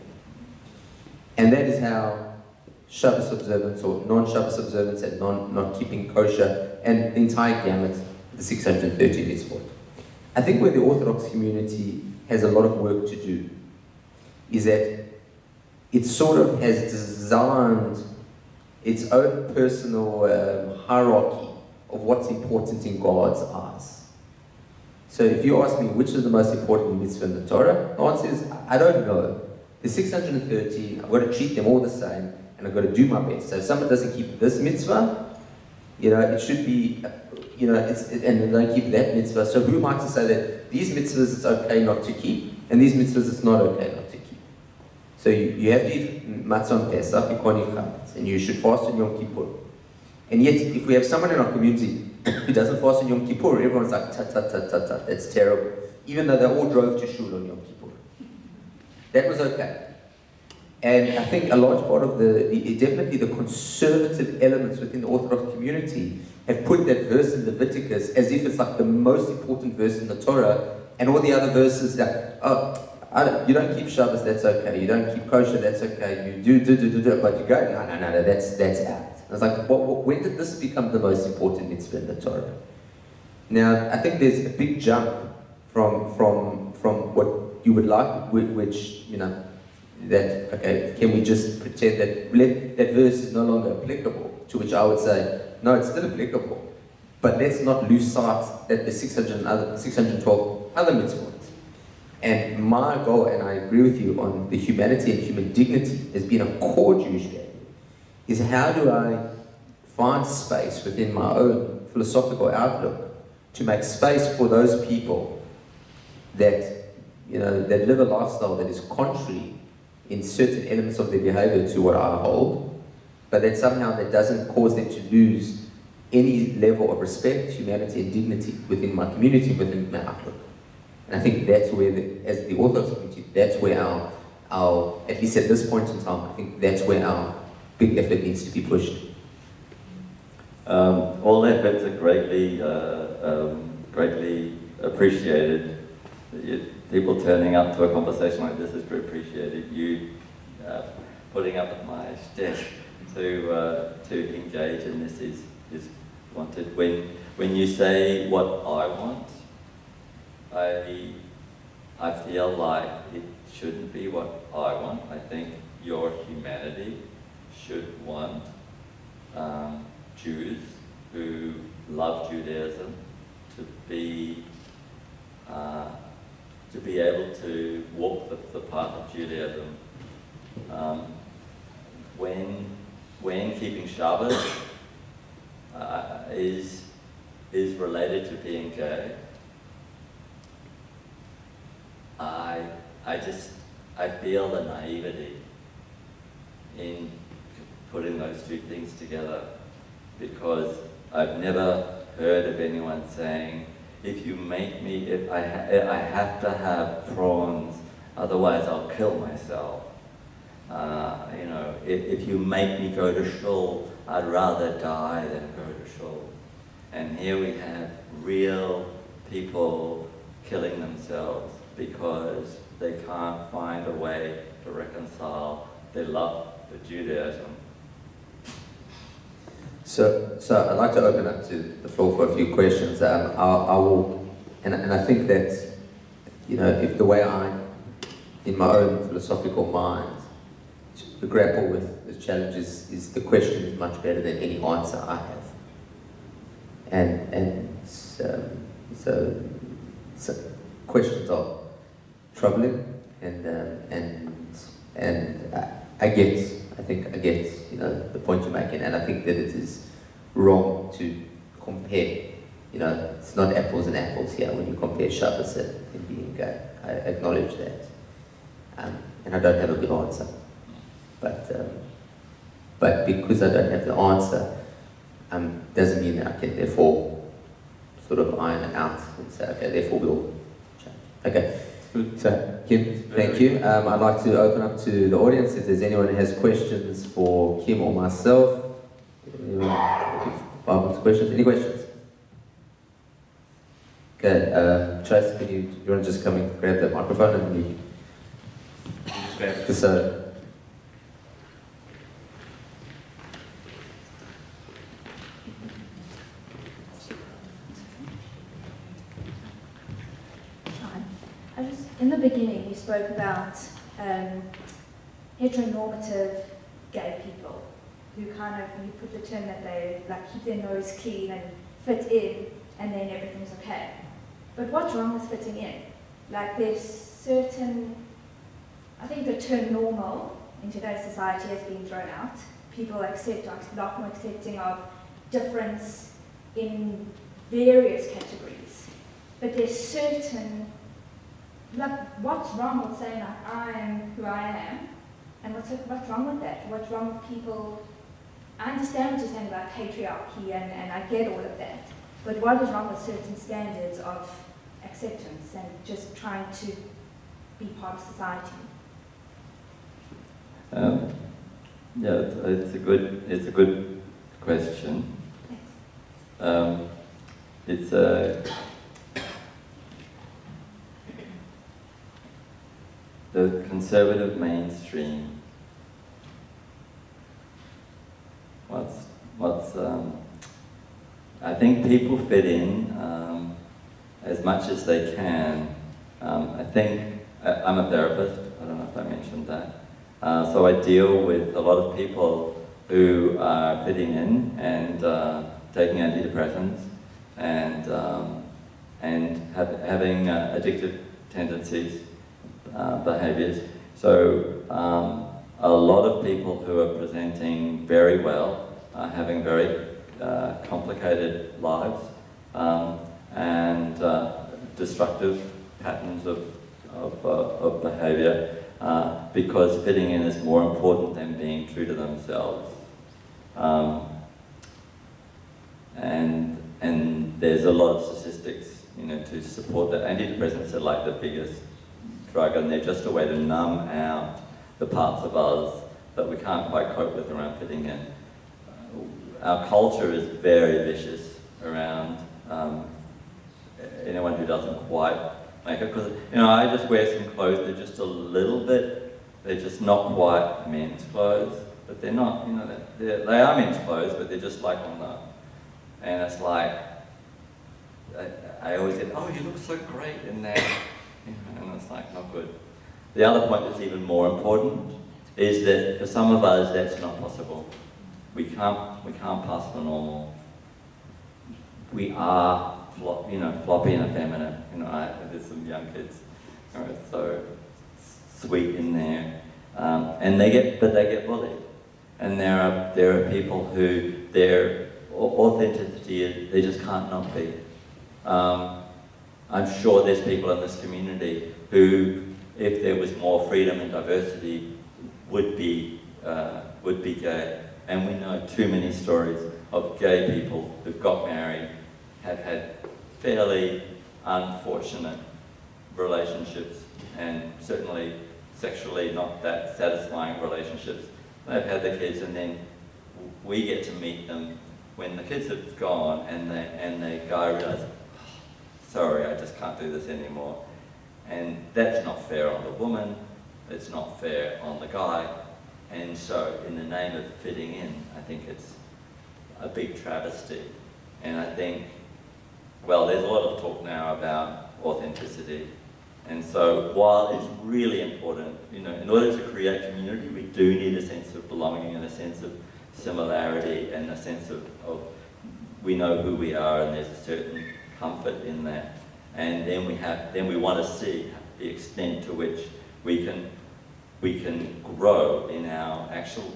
And that is how Shabbos observance or non-Shabbos observance and not keeping kosher and the entire gamut, the 613 mitzvot. I think where the Orthodox community has a lot of work to do is that it sort of has designed its own personal hierarchy of what's important in God's eyes. So if you ask me which is the most important mitzvah in the Torah, the answer is, I don't know. The 613, I've got to treat them all the same, and I've got to do my best. So if someone doesn't keep this mitzvah, it should be, and they don't keep that mitzvah. So who am I to say that these mitzvahs it's okay not to keep, and these mitzvahs it's not okay not to keep? So you have to eat matzah on Pesach, you can't eat chametz, and you should fast on Yom Kippur. And yet, if we have someone in our community who doesn't fast on Yom Kippur, everyone's like, that's terrible. Even though they all drove to shul on Yom Kippur. That was okay. And I think a large part of definitely the conservative elements within the Orthodox community have put that verse in Leviticus as if it's like the most important verse in the Torah, and all the other verses that, you don't keep Shabbos, that's okay. You don't keep kosher, that's okay. You do, but you go, no, that's out. I was like, when did this become the most important mitzvah in the Torah? Now, I think there's a big jump from what you would like, which, that, okay, can we just pretend that verse is no longer applicable? To which I would say, no, it's still applicable. But let's not lose sight that the 612 other mitzvot. And my goal, and I agree with you on the humanity and human dignity as being a core Jewish value, is how do I find space within my own philosophical outlook to make space for those people that, that live a lifestyle that is contrary in certain elements of their behavior to what I hold, but that somehow that doesn't cause them to lose any level of respect, humanity, and dignity within my community, within my outlook. And I think that's where, as the Orthodox community, that's where our, at least at this point in time, I think that's where our big effort needs to be pushed. All efforts are greatly appreciated. People turning up to a conversation like this is appreciated. You putting up with my shtick to engage in this is wanted. When you say what I want, I feel like it shouldn't be what I want. I think your humanity should want Jews who love Judaism to be able to walk the path of Judaism. When keeping Shabbos is related to being gay, I feel the naivety in putting those two things together, because I've never heard of anyone saying, if you make me, I have to have prawns, otherwise I'll kill myself. If you make me go to shul, I'd rather die than go to shul. And here we have real people killing themselves because they can't find a way to reconcile their love for Judaism. So I'd like to open up to the floor for a few questions. I will, and I think that, if the way I, in my own philosophical mind, to grapple with the challenges is the question is much better than any answer I have. And so questions are troubling, and I think I get the point you're making, and I think that it is wrong to compare. It's not apples and apples here when you compare Shabbos and being gay. I acknowledge that, and I don't have a good answer. But because I don't have the answer, doesn't mean that I can therefore sort of iron it out and say, okay, therefore we'll change. Okay. So, Kim, thank you. I'd like to open up to the audience if there's anyone who has questions for Kim or myself. Questions? Any questions? Okay, Trace, do you want to just come and grab the microphone and you just grab the soda? In the beginning, you spoke about heteronormative gay people who you put the term that they keep their nose clean and fit in, and then everything's okay. But what's wrong with fitting in? There's certain, I think the term normal in today's society has been thrown out. People are a lot more accepting of difference in various categories. But there's certain, what's wrong with saying I am who I am, and what's wrong with that? What's wrong with people? I understand what you're saying about patriarchy, and I get all of that, but what is wrong with certain standards of acceptance and just trying to be part of society? Yeah, it's a good question. It's the conservative mainstream. I think people fit in as much as they can. I think I'm a therapist. I don't know if I mentioned that. So I deal with a lot of people who are fitting in and taking antidepressants and having addictive tendencies, behaviors. So a lot of people who are presenting very well, having very complicated lives, and destructive patterns of behavior, because fitting in is more important than being true to themselves. And there's a lot of statistics, to support that. Antidepressants are like the biggest drug, and they're just a way to numb out the parts of us that we can't quite cope with around fitting in. Our culture is very vicious around anyone who doesn't quite make it, because I just wear some clothes, they're just a little bit, they're just not quite men's clothes, but they're not, they are men's clothes, but they're just like on the, and it's like, I always say, oh, you look so great in that, and it's like, not good. The other point that's even more important is that for some of us, that's not possible. We can't pass for normal. We are, floppy and effeminate. There's some young kids who are so sweet in there, and they get bullied. And there are people who their authenticity is, they just can't not be. I'm sure there's people in this community who, if there was more freedom and diversity, would be gay. And we know too many stories of gay people who've got married, have had fairly unfortunate relationships, and certainly sexually not that satisfying relationships. They've had their kids, and then we get to meet them when the kids have gone, and the guy realizes, sorry, I just can't do this anymore. And that's not fair on the woman, it's not fair on the guy. And so in the name of fitting in, I think it's a big travesty. And I think, well, there's a lot of talk now about authenticity. And so while it's really important, you know, in order to create community, we do need a sense of belonging and a sense of similarity and a sense of we know who we are, and there's a certain comfort in that. And then we want to see the extent to which we can grow in our actual,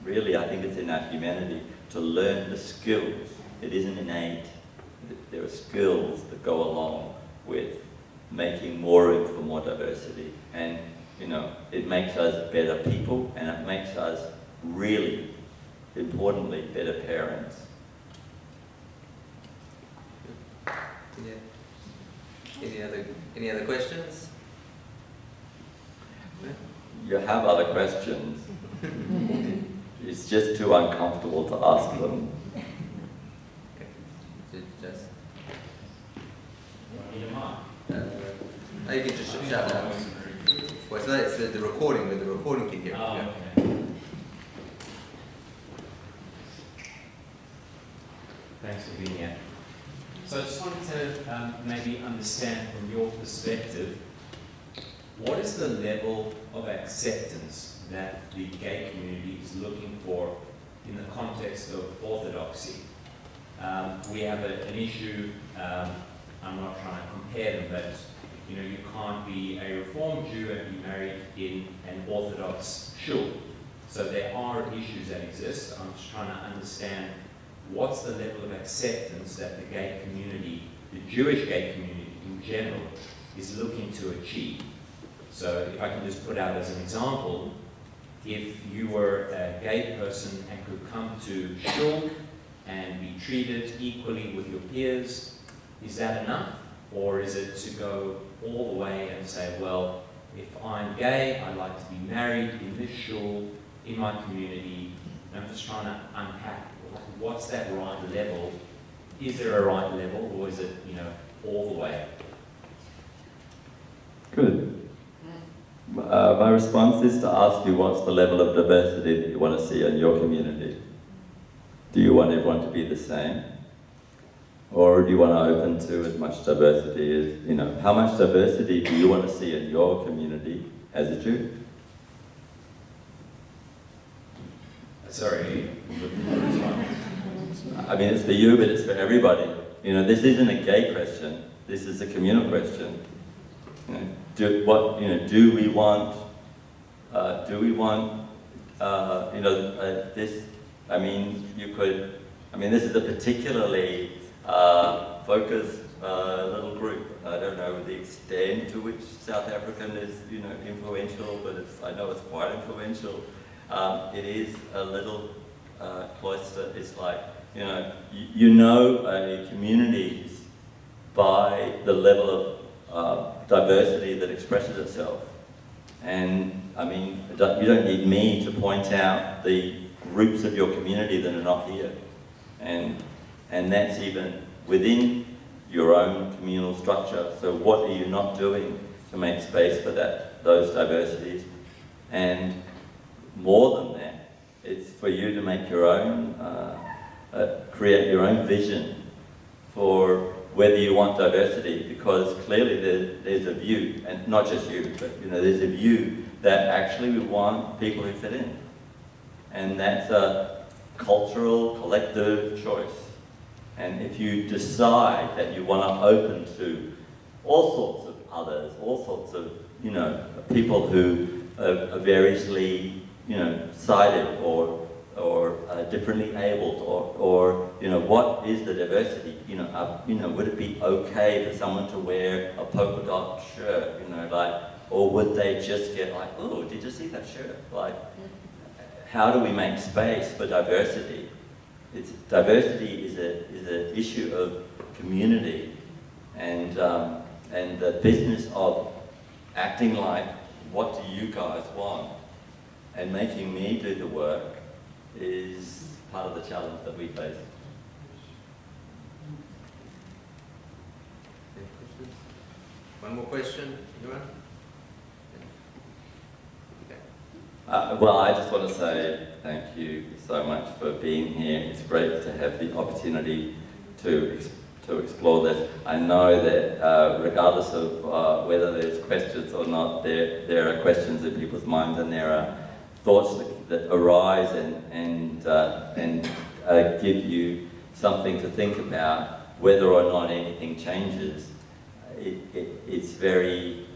really I think it's in our humanity, to learn the skills. It isn't innate. There are skills that go along with making more room for more diversity. And, you know, it makes us better people, and it makes us really, importantly, better parents. Any other questions? You have other questions. It's just too uncomfortable to ask them. Just. You can just shut down. Well, so it's the recording, but the recording can hear. Oh, Yeah. okay. Thanks for being here. So I just wanted to maybe understand from your perspective, what is the level of acceptance that the gay community is looking for in the context of orthodoxy? We have an issue, I'm not trying to compare them, but you know, you can't be a Reformed Jew and be married in an Orthodox shul. So there are issues that exist. I'm just trying to understand what's the level of acceptance that the gay community, the Jewish gay community in general, is looking to achieve. So if I can just put out as an example, if you were a gay person and could come to shul and be treated equally with your peers, is that enough? Or is it to go all the way and say, well, if I'm gay, I'd like to be married in this shul, in my community, and I'm just trying to unpack what's that right level? Is there a right level, or is it, you know, all the way? Good. My response is to ask you, what's the level of diversity that you want to see in your community? Do you want everyone to be the same? Or do you want to open to as much diversity as, you know, how much diversity do you want to see in your community as a Jew? Sorry. I mean, it's for you, but it's for everybody. You know, this isn't a gay question. This is a communal question. You know, do we want, this, I mean, this is a particularly focused little group. I don't know the extent to which South African is, you know, influential, but I know it's quite influential. It is a little cloister. It's like, you know communities by the level of diversity that expresses itself. And I mean, you don't need me to point out the groups of your community that are not here. And that's even within your own communal structure. So what are you not doing to make space for those diversities? And more than that, it's for you to make your own, create your own vision for whether you want diversity, because clearly there's a view, and not just you, but there's a view that actually we want people who fit in. And that's a cultural, collective choice. And if you decide that you want to open to all sorts of others, all sorts of, people who are variously, sighted or differently abled, or what is the diversity? Would it be okay for someone to wear a polka dot shirt? Or would they just get like, oh, did you see that shirt? Like, how do we make space for diversity? Diversity is an issue of community, and the business of acting like, what do you guys want? And making me do the work is part of the challenge that we face. Any questions? One more question, anyone? Okay. Well, I just want to say thank you so much for being here. It's great to have the opportunity to explore this. I know that regardless of whether there's questions or not, there are questions in people's minds, and there are thoughts that arise and give you something to think about, whether or not anything changes. It's very,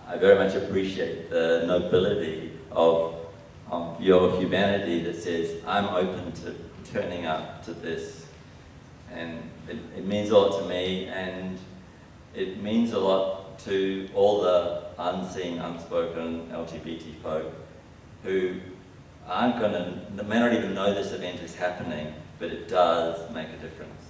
I very much appreciate the nobility of your humanity that says, I'm open to turning up to this. And it means a lot to me, and it means a lot to all the unseen, unspoken LGBT folk who aren't going to, may not even know this event is happening, but it does make a difference.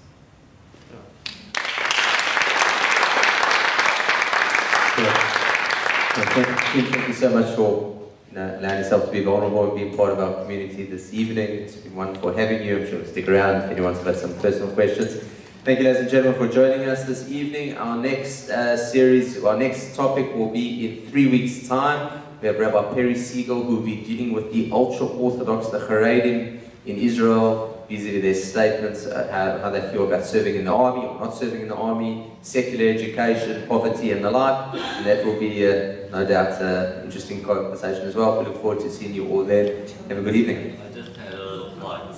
Thank you so much for allowing yourself to be vulnerable and being part of our community this evening. It's been wonderful having you. I'm sure you'll stick around if anyone's got some personal questions. Thank you, ladies and gentlemen, for joining us this evening. Our next our next topic will be in 3 weeks' time. We have Rabbi Perry Siegel, who will be dealing with the ultra-Orthodox, the Haredim in Israel, vis-a-vis their statements, how they feel about serving in the army or not serving in the army, secular education, poverty, and the like. And that will be, no doubt, an interesting conversation as well. We look forward to seeing you all there. Have a good evening. I just had a little slide.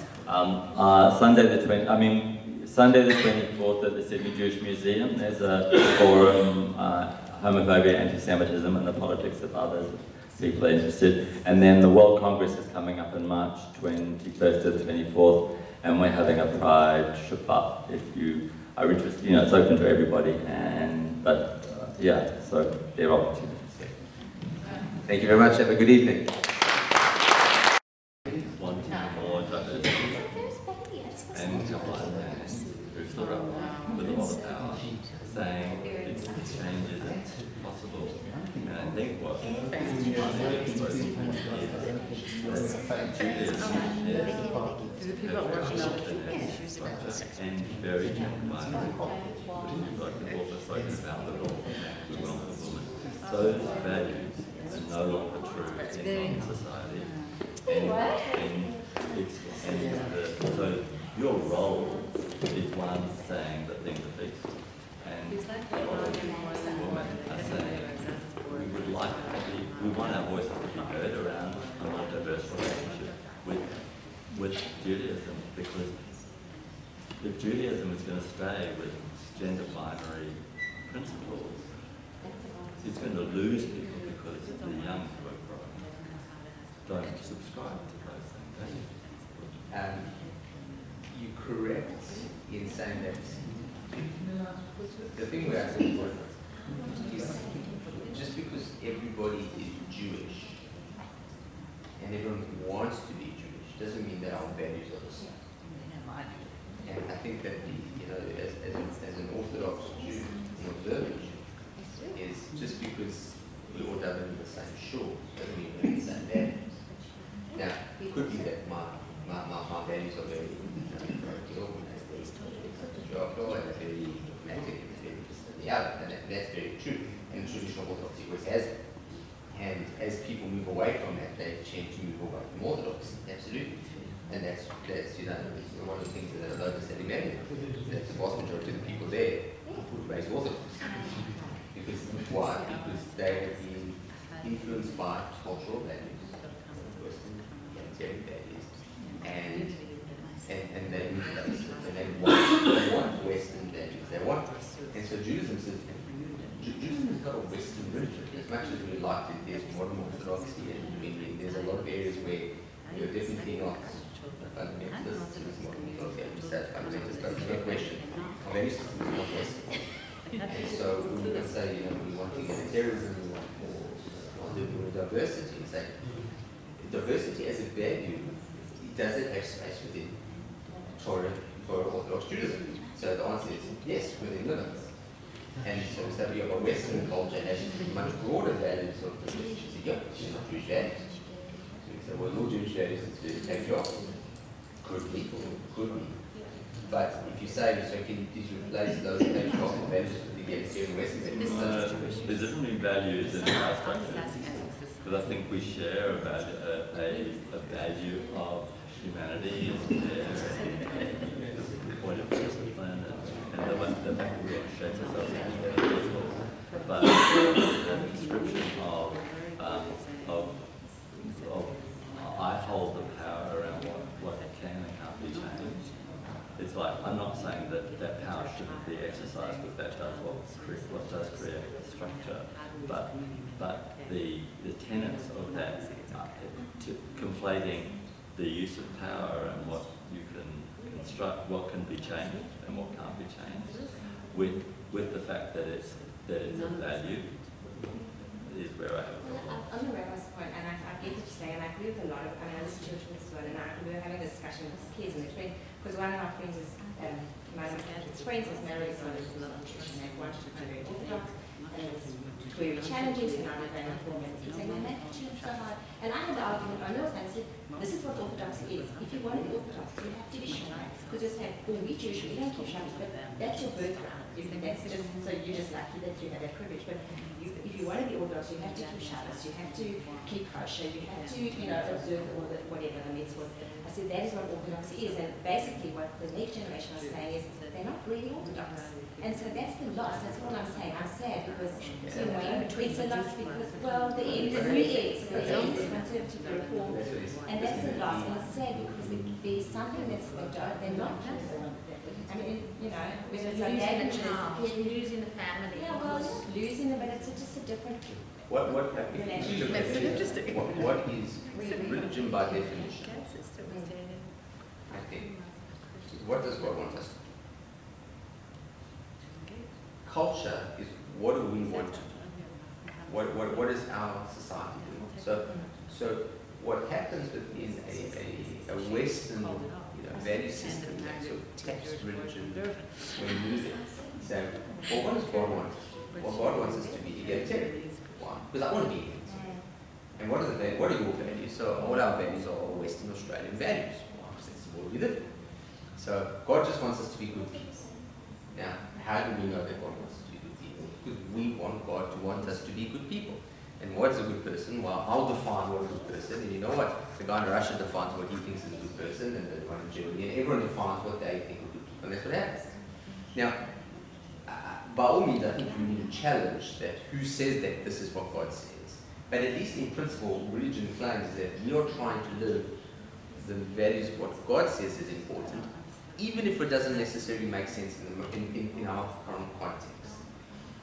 Sunday the 24th at the Sydney Jewish Museum, there's a forum, homophobia, anti-Semitism, and the politics of others. People are interested. And then the World Congress is coming up in March 21st to the 24th, and we're having a Pride Shabbat. If you are interested, you know, it's open to everybody, so there are opportunities. Thank you very much. Have a good evening. Who stood up with a lot of power, saying change is possible. And I think what and very like the author spoken about the law, the wrong of women. Those values are no longer true in society. So your role is one saying that things are fixed. And a lot of women are saying we want our voices to be heard around a more diverse relationship with Judaism, because if Judaism is going to stay with gender binary principles, it's going to lose people because the young who are growing don't subscribe to those things. You're correct in saying that the thing we are saying is just because everybody is Jewish and everyone wants to be Jewish doesn't mean that our values are the same. And I think that as an Orthodox Jew, an observant Jew, is just because we all done in the same shul doesn't mean we have the same values. Now, it could be that my values are very very romantic and the other, and that's very true. And traditional Orthodoxy always has it. And as people move away from that, they tend to move away from Orthodoxy, absolutely. And that's one of the things that I've noticed at Emmanuel, that the vast majority of the people there would raise Orthodox. Because why? Because they have been influenced by cultural values, Western humanitarian values, and they move those, and they want Western values. They want, and so Judaism has got a Western religion. As much as we like it, there's modern Orthodoxy, and there's a lot of areas where you're definitely not fundamentalists in this modern Orthodoxy. I just said fundamentalists, but there's no question. Our value system is not Western. And so when we say, we want egalitarianism, we want more diversity, and say diversity as a value, does it have space within Torah Orthodox Judaism? So the answer is yes, within limits. And so we say we have a Western culture has much broader values of diversity. So yeah, it's not Jewish values. So we say, well, your Jewish values is to take you off. Could be. But if you say, so can you please replace those take you off values with the egalitarian Western values? There's different values in our structure. because I think we share a value of humanity and the point of discipline and the fact that we want to shape ourselves as people. But the description of I hold the power around what can and can't be changed. It's like, I'm not saying that power shouldn't be exercised, because that does what does create the structure, but the tenets of that, conflating the use of power and what you can construct, what can be changed and what can't be changed, with the fact that it's a value, is where I have a problem. On the rabbi's point, and I get what you're saying, and I agree with a lot of, I mean, I was a church as well, and we were having a discussion with kids, and because one of our friends is, my kids' friends is married, so there's a lot of church, and they wanted to be very orthodox, and it was very challenging, so now we're going up and saying, well, make church so hard. And I had the argument on those, and I said, this is what orthodoxy is. If you want to be orthodox, you have to be Shabbos. Because you're saying, well, we Jewish, we don't keep Shabbos, but that's your birthright. That's just, so you're just lucky that you have that privilege. But if you want to be orthodox, you have to keep Shabbos, you have to keep kosher, you have to, observe all the whatever the mitzvot. I said that is what orthodoxy is, and basically what the next generation is saying is that they're not really orthodox. And so that's the loss. That's what I'm saying. I'm sad because it's a loss because, well, the end is conservative reform, and that's the loss. And it's sad because there's something that's they're not. I mean, whether it's like that and you're losing the family. Yeah, well, losing them, but it's just a different. What is religion by definition? I think. What does God want us to do? Culture is what do we want to do? What is our society doing? So what happens within a Western value system that sort of taps religion when needed? So, well, what does God want? Well, God wants us to be egalitarian. Why? Because I want to be egalitarian. And what are your values? So all our values are Western Australian values. Well, that's the world we live in. So God just wants us to be good people. Now, how do we know that God wants us to be good people? Because we want God to want us to be good people. And what's a good person? Well, I'll define what a good person. And you know what? The guy in Russia defines what he thinks is a good person, and the one in Germany, and everyone defines what they think are good people. And that's what happens. Now, by all means, I think we need to challenge that who says that this is what God says. But at least in principle, religion claims that we are trying to live the values of what God says is important, even if it doesn't necessarily make sense in our current context.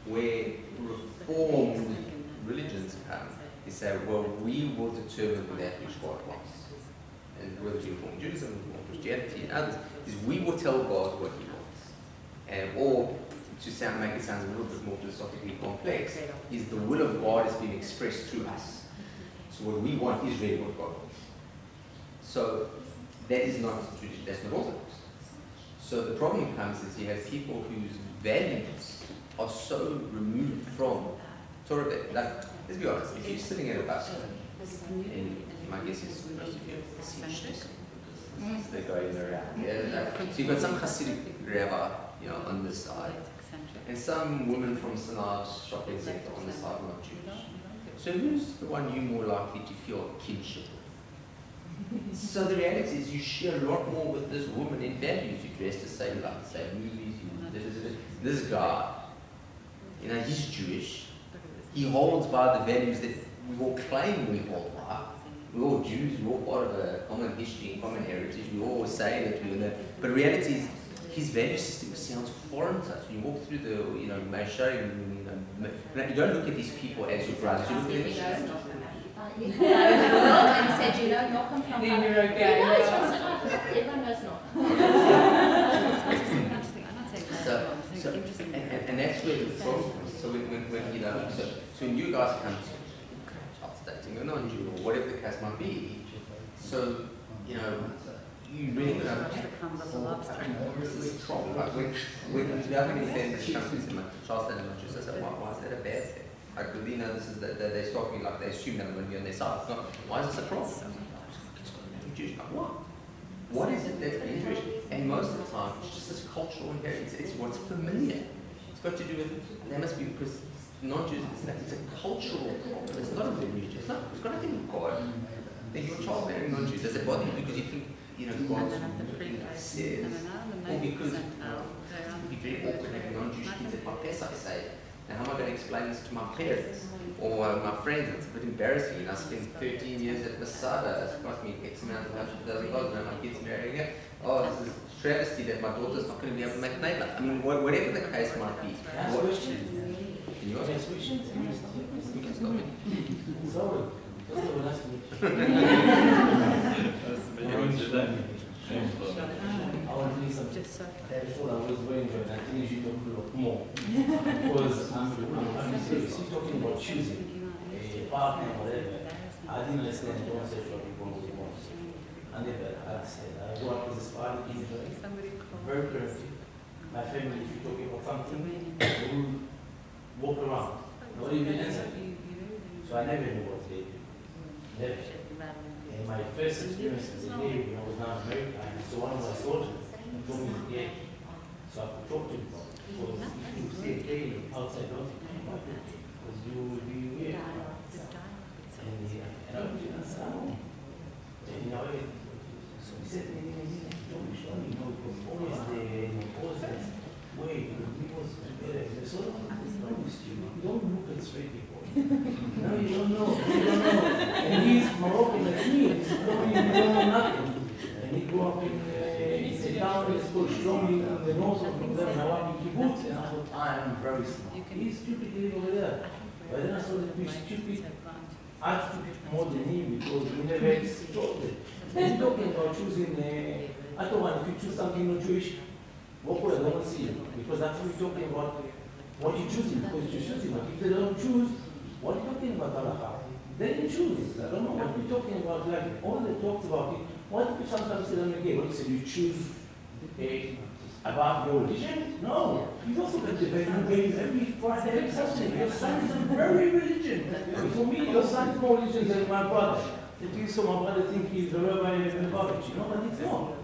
Where reformed religions come, they say, well, we will determine that which God wants. And whether you reform Judaism, reform Christianity, and others, is we will tell God what He wants. Or, to make it sound a little bit more philosophically complex, is the will of God is being expressed through us. So what we want is really what God wants. So that is not tradition, that's not orthodox. So the problem comes is you have people whose values are so removed from Torah. Like, let's be honest, if you're sitting at a bus, and my guess is most of you have seen this, they're going around. Yeah, so you've got some Hasidic rabbi, on this side, and some woman from Sinai's shopping center on the side, not Jewish. So who's the one you're more likely to feel kinship with? So the reality is you share a lot more with this woman in values. You dress the same, like the same movies. This guy, he's Jewish. He holds by the values that we all claim we hold by. We're all Jews, we're all part of a common history and common heritage. We all say that we're in that. But the reality is, his value system sounds foreign to us. When you walk through the, Moshe, you don't look at these people as your brothers. You look at them. And he said, not come from. Then you're okay. Everyone knows not. And that's where the problem comes. So when you guys come to child dating or non-Jew or whatever the case might be, so you really this is a problem. Like when you have any family that comes to my child dating non-Jews, I say, why is that a bad thing? Like, this is that they stop me, like they assume that I'm going to be on their side. No, why is this a problem? It's Jewish. Like, what? What is it that's being Jewish? And most of the time, it's just this cultural inheritance. It's what's familiar. It's got to do with, they must be, because non-Jews, it's a cultural problem. It's not a religion. It's got nothing to do with God. Then your child marrying non-Jews, does it bother you because you think, God says, or because it would be very awkward having non-Jewish kids at my Pesach say, now how am I going to explain this to my parents or my friends? It's a bit embarrassing. I spent 13 years at Masada. It's cost me X amount of $100,000. Now my kid's marrying it. Oh, this is travesty that my daughter's not going to be able to make neighbor. I mean, whatever the case might be. Can you ask questions? You can stop it. Sorry. That's the last I want to do some before I was going to I think you should talk a lot more. Because I'm serious. He's talking about choosing a partner or whatever. I didn't understand homosexual people was once. I never understand. I grew up with this father in Israel. Very perfect. My family, if you're talking about something, they will walk around. Nobody will answer. So I never knew what they do. Never. And my first experience as a gay, when I was now in America, I saw one of my soldiers and told me he's gay. So I could talk to him. Because if you see a gay outside, don't because you will be weird. And I didn't answer. And so he said, don't be sure, it was always the opposite way. We was together. So you don't look at straight people. No, you don't know. You don't know. And he's Moroccan like me. He's you don't know nothing. And he grew up in a town that's called Shlomi in the north of Nawab Kibbutz. And I thought, I am very smart. He's stupid living over there. But then I saw that we're stupid. I'm stupid more than him because we never explored it. He's talking about choosing. I thought, if you choose something not Jewish, what would I don't see you? Because that's what we're talking about. What you're choosing, because you're choosing. But if they don't choose, what are you talking about halakha? Then you choose. I don't know what we're talking about. Like all the talks about it. What if sometimes say, okay, what you say, you choose about your religion? No. You also get debate every Friday, every Saturday. Your son is a very religion. For me, your son is more religion than my brother. At least so my brother thinks he's the rabbi in college, but it's not.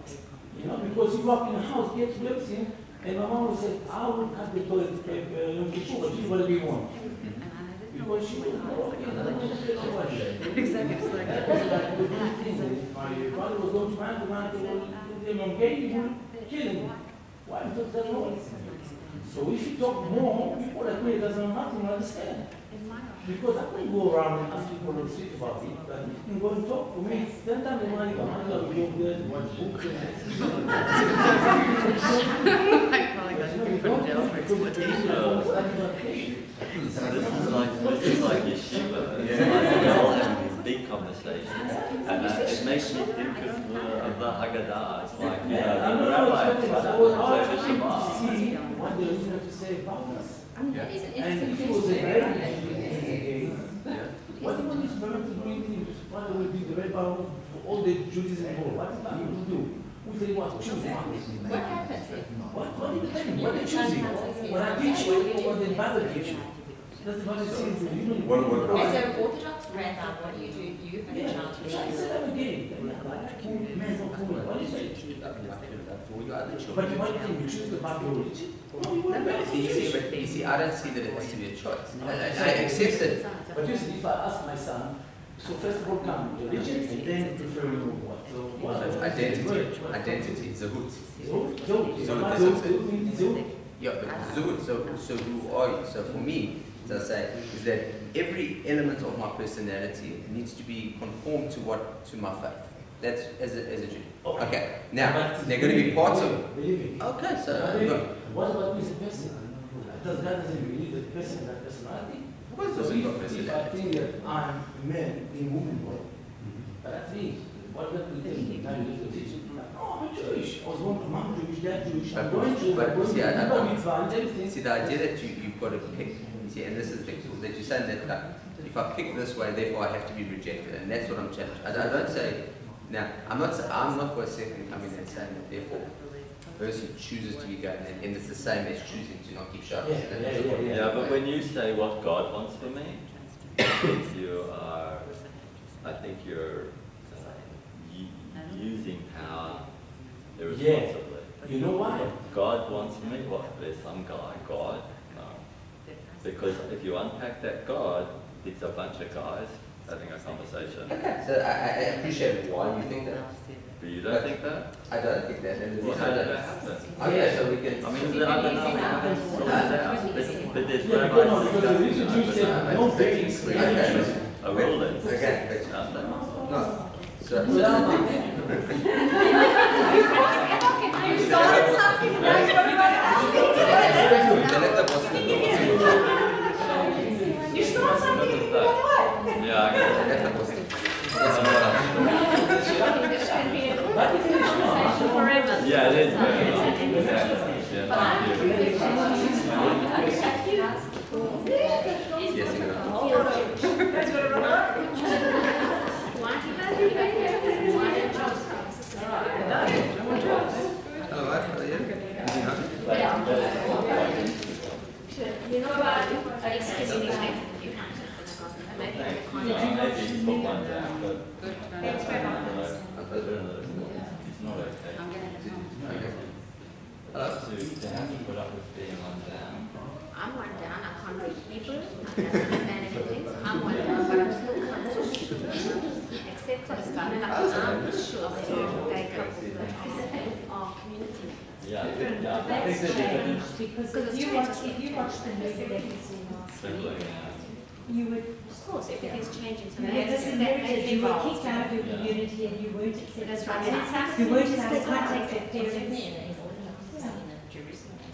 Because you walk in the house, get blessing, and my mom will say, I will cut the toilet paper, but she whatever you want. Because she was walking, I don't know exactly. That was like the good thing. My brother was going to man, they were gay, he would kill him. Why? Because they don't know anything. So if you talk more, people like me doesn't know nothing, understand. Because I couldn't go around and ask people on the street about it. But you can go and talk. For me, 10 times the money come out of you there to watch books and I'm probably going to be put in jail for exploitation. This is like yeshiva. We're all having these big conversations. And it makes me think of the Haggadah. It's like, the rabbi say the Shema. see what the listener to say about us. And if it was a what do you want this parent to do? Father will be the red bar for all the Judaism involved. What is that going to do? We say what? Choose one. What happens if? What do you think? What are you choosing? When I teach you, or the Bible teach you? That's the Bible says. As an Orthodox rabbi, what do? You have a child to I said I'm gay. What do you say? But you might think you choose the Bible religion. You see, I don't see that it has to be a choice. I accept it. But you see, if I ask my son, so first of all come religion and then preferring what? So what? Identity, zehut. Zehut. Yeah, but zehut, so who are you? So for me, as I say, is that every element of my personality needs to be conformed to my faith. That's as a Jew. Okay. Now, they're going to be parts of. Believing. Okay, so. What about me as a person? Does God doesn't believe that person, that personality? What does So it mean? if I think that I'm a man in woman boy, but that's me. What that will tell me? Now you need to teach me. Oh, I'm Jewish. I was born to mom Jewish, dad Jewish. I'm going to. See, the idea that you've got to pick. See, and this is the that you're saying that if I pick this way, therefore I have to be rejected, and that's what I'm challenged. I don't say. Now, I'm not for a second coming and saying that therefore a person chooses to be gay and it's the same as choosing to not keep Shabbat. Yeah, but when you say what God wants for me, I think you're using power irresponsibly. You know why? God wants for me, what? There's some guy, God? No. Because if you unpack that God, it's a bunch of guys having a conversation. Okay, so I appreciate why you think that. But you don't think that? I don't think that. And the Well, reason how I did don't- that happen? Oh yeah, so we can. I mean, I don't know how to sort it out. But there's No, rabbis no, because the reason you said no dating is Okay. a rule then. Okay, Aren't they? no. So, You started something and now you want to go out. You start something and you run away. Yeah, I get it. Forever. Yeah, it is very long. Yeah, thank you. yes, you know. Oh, right, yeah. You know what? Maybe it's put one down, but it's not okay. To have to put up with being one down. I'm one down, I can't read people, I can't understand anything. I'm one down, but I'm still comfortable. Except for the fact that I'm sure that gay couples are community members. Yeah, yeah. That's strange, because if you watch the movie Legacy last week, you would, Of course, everything's changing. So you were kicked out of your community and you weren't accepted. That's right. You weren't allowed to contact your parents.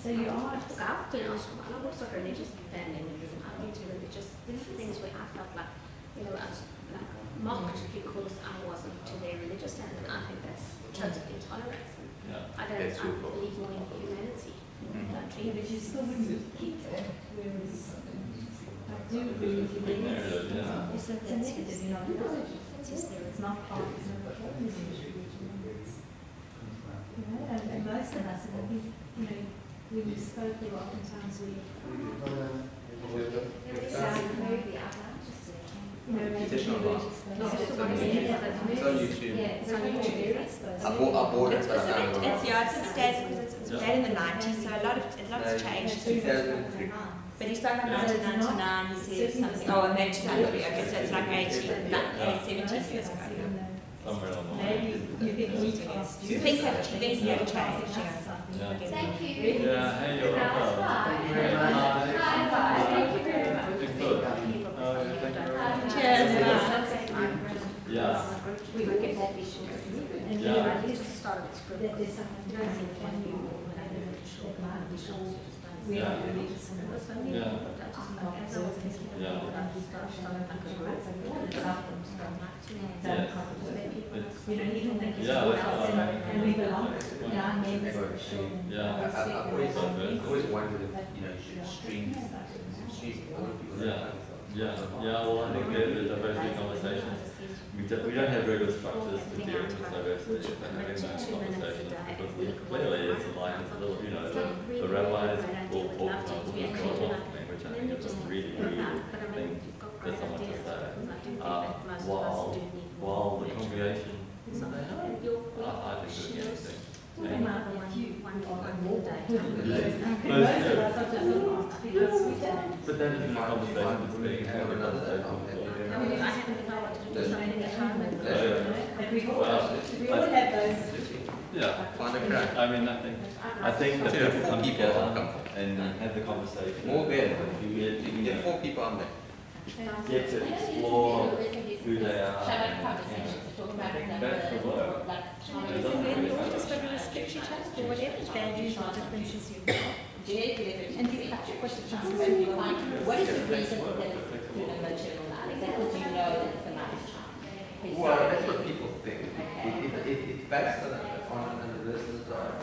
So you are. I've been asked, I'm also religious vandalism. I've been to religious things where I felt like, I was like mocked because I wasn't to their religious standard. I think that's total intolerance. I believe more in humanity. Yeah, but you still wouldn't be kicked out, whereas I do believe you believe it's a negative, you're not religious. It's not part of the religion. And most of us, and I think, when you spoke there, oftentimes we It's on YouTube. Yeah, it's on YouTube. I bought it, but I found it. It's made in the 90s, so a lot has changed. 2003. But he started in 1999, he said something, oh, and then 2003, okay, so it's like 17 years ago. Somewhere along the line. Maybe you think we cost you. Things have changed, yeah. Thank you. Yeah, hey, you're welcome. Hi. Hey, hi. Hi. Thank you very much. Good. Thank you very much. Cheers. Yeah. We look at that issue. And Yeah. that there's something amazing when you we are religious and Yeah. even think it's Yeah, all that's else right. and we belong down members for sure. Yeah. I've always wondered if, you should stream all people. Yeah, well, I think the diversity conversations, we don't have very good structures to deal with diversity, but having those conversations, because clearly it's like, it's a little, the rabbis will talk about which I think is a really, really thing for someone to say. While the congregation, I think doing anything. Talking about a few more. But that isn't a conversation that's being had. I mean, I haven't decided to do something at home. But we all have those. Yeah. Find a crack. I mean, I think that Yeah, people four come people together are comfortable. and have the conversation. More better. You You get 4 people on there. get to explore who they are. That's the work. It doesn't really matter. Just got to respect each other for whatever values or differences you've got. And you have questions. What is the reason that it's marginalized? Because you know that it's a marginalized. Well, that's what people think. It's based on a religious desire.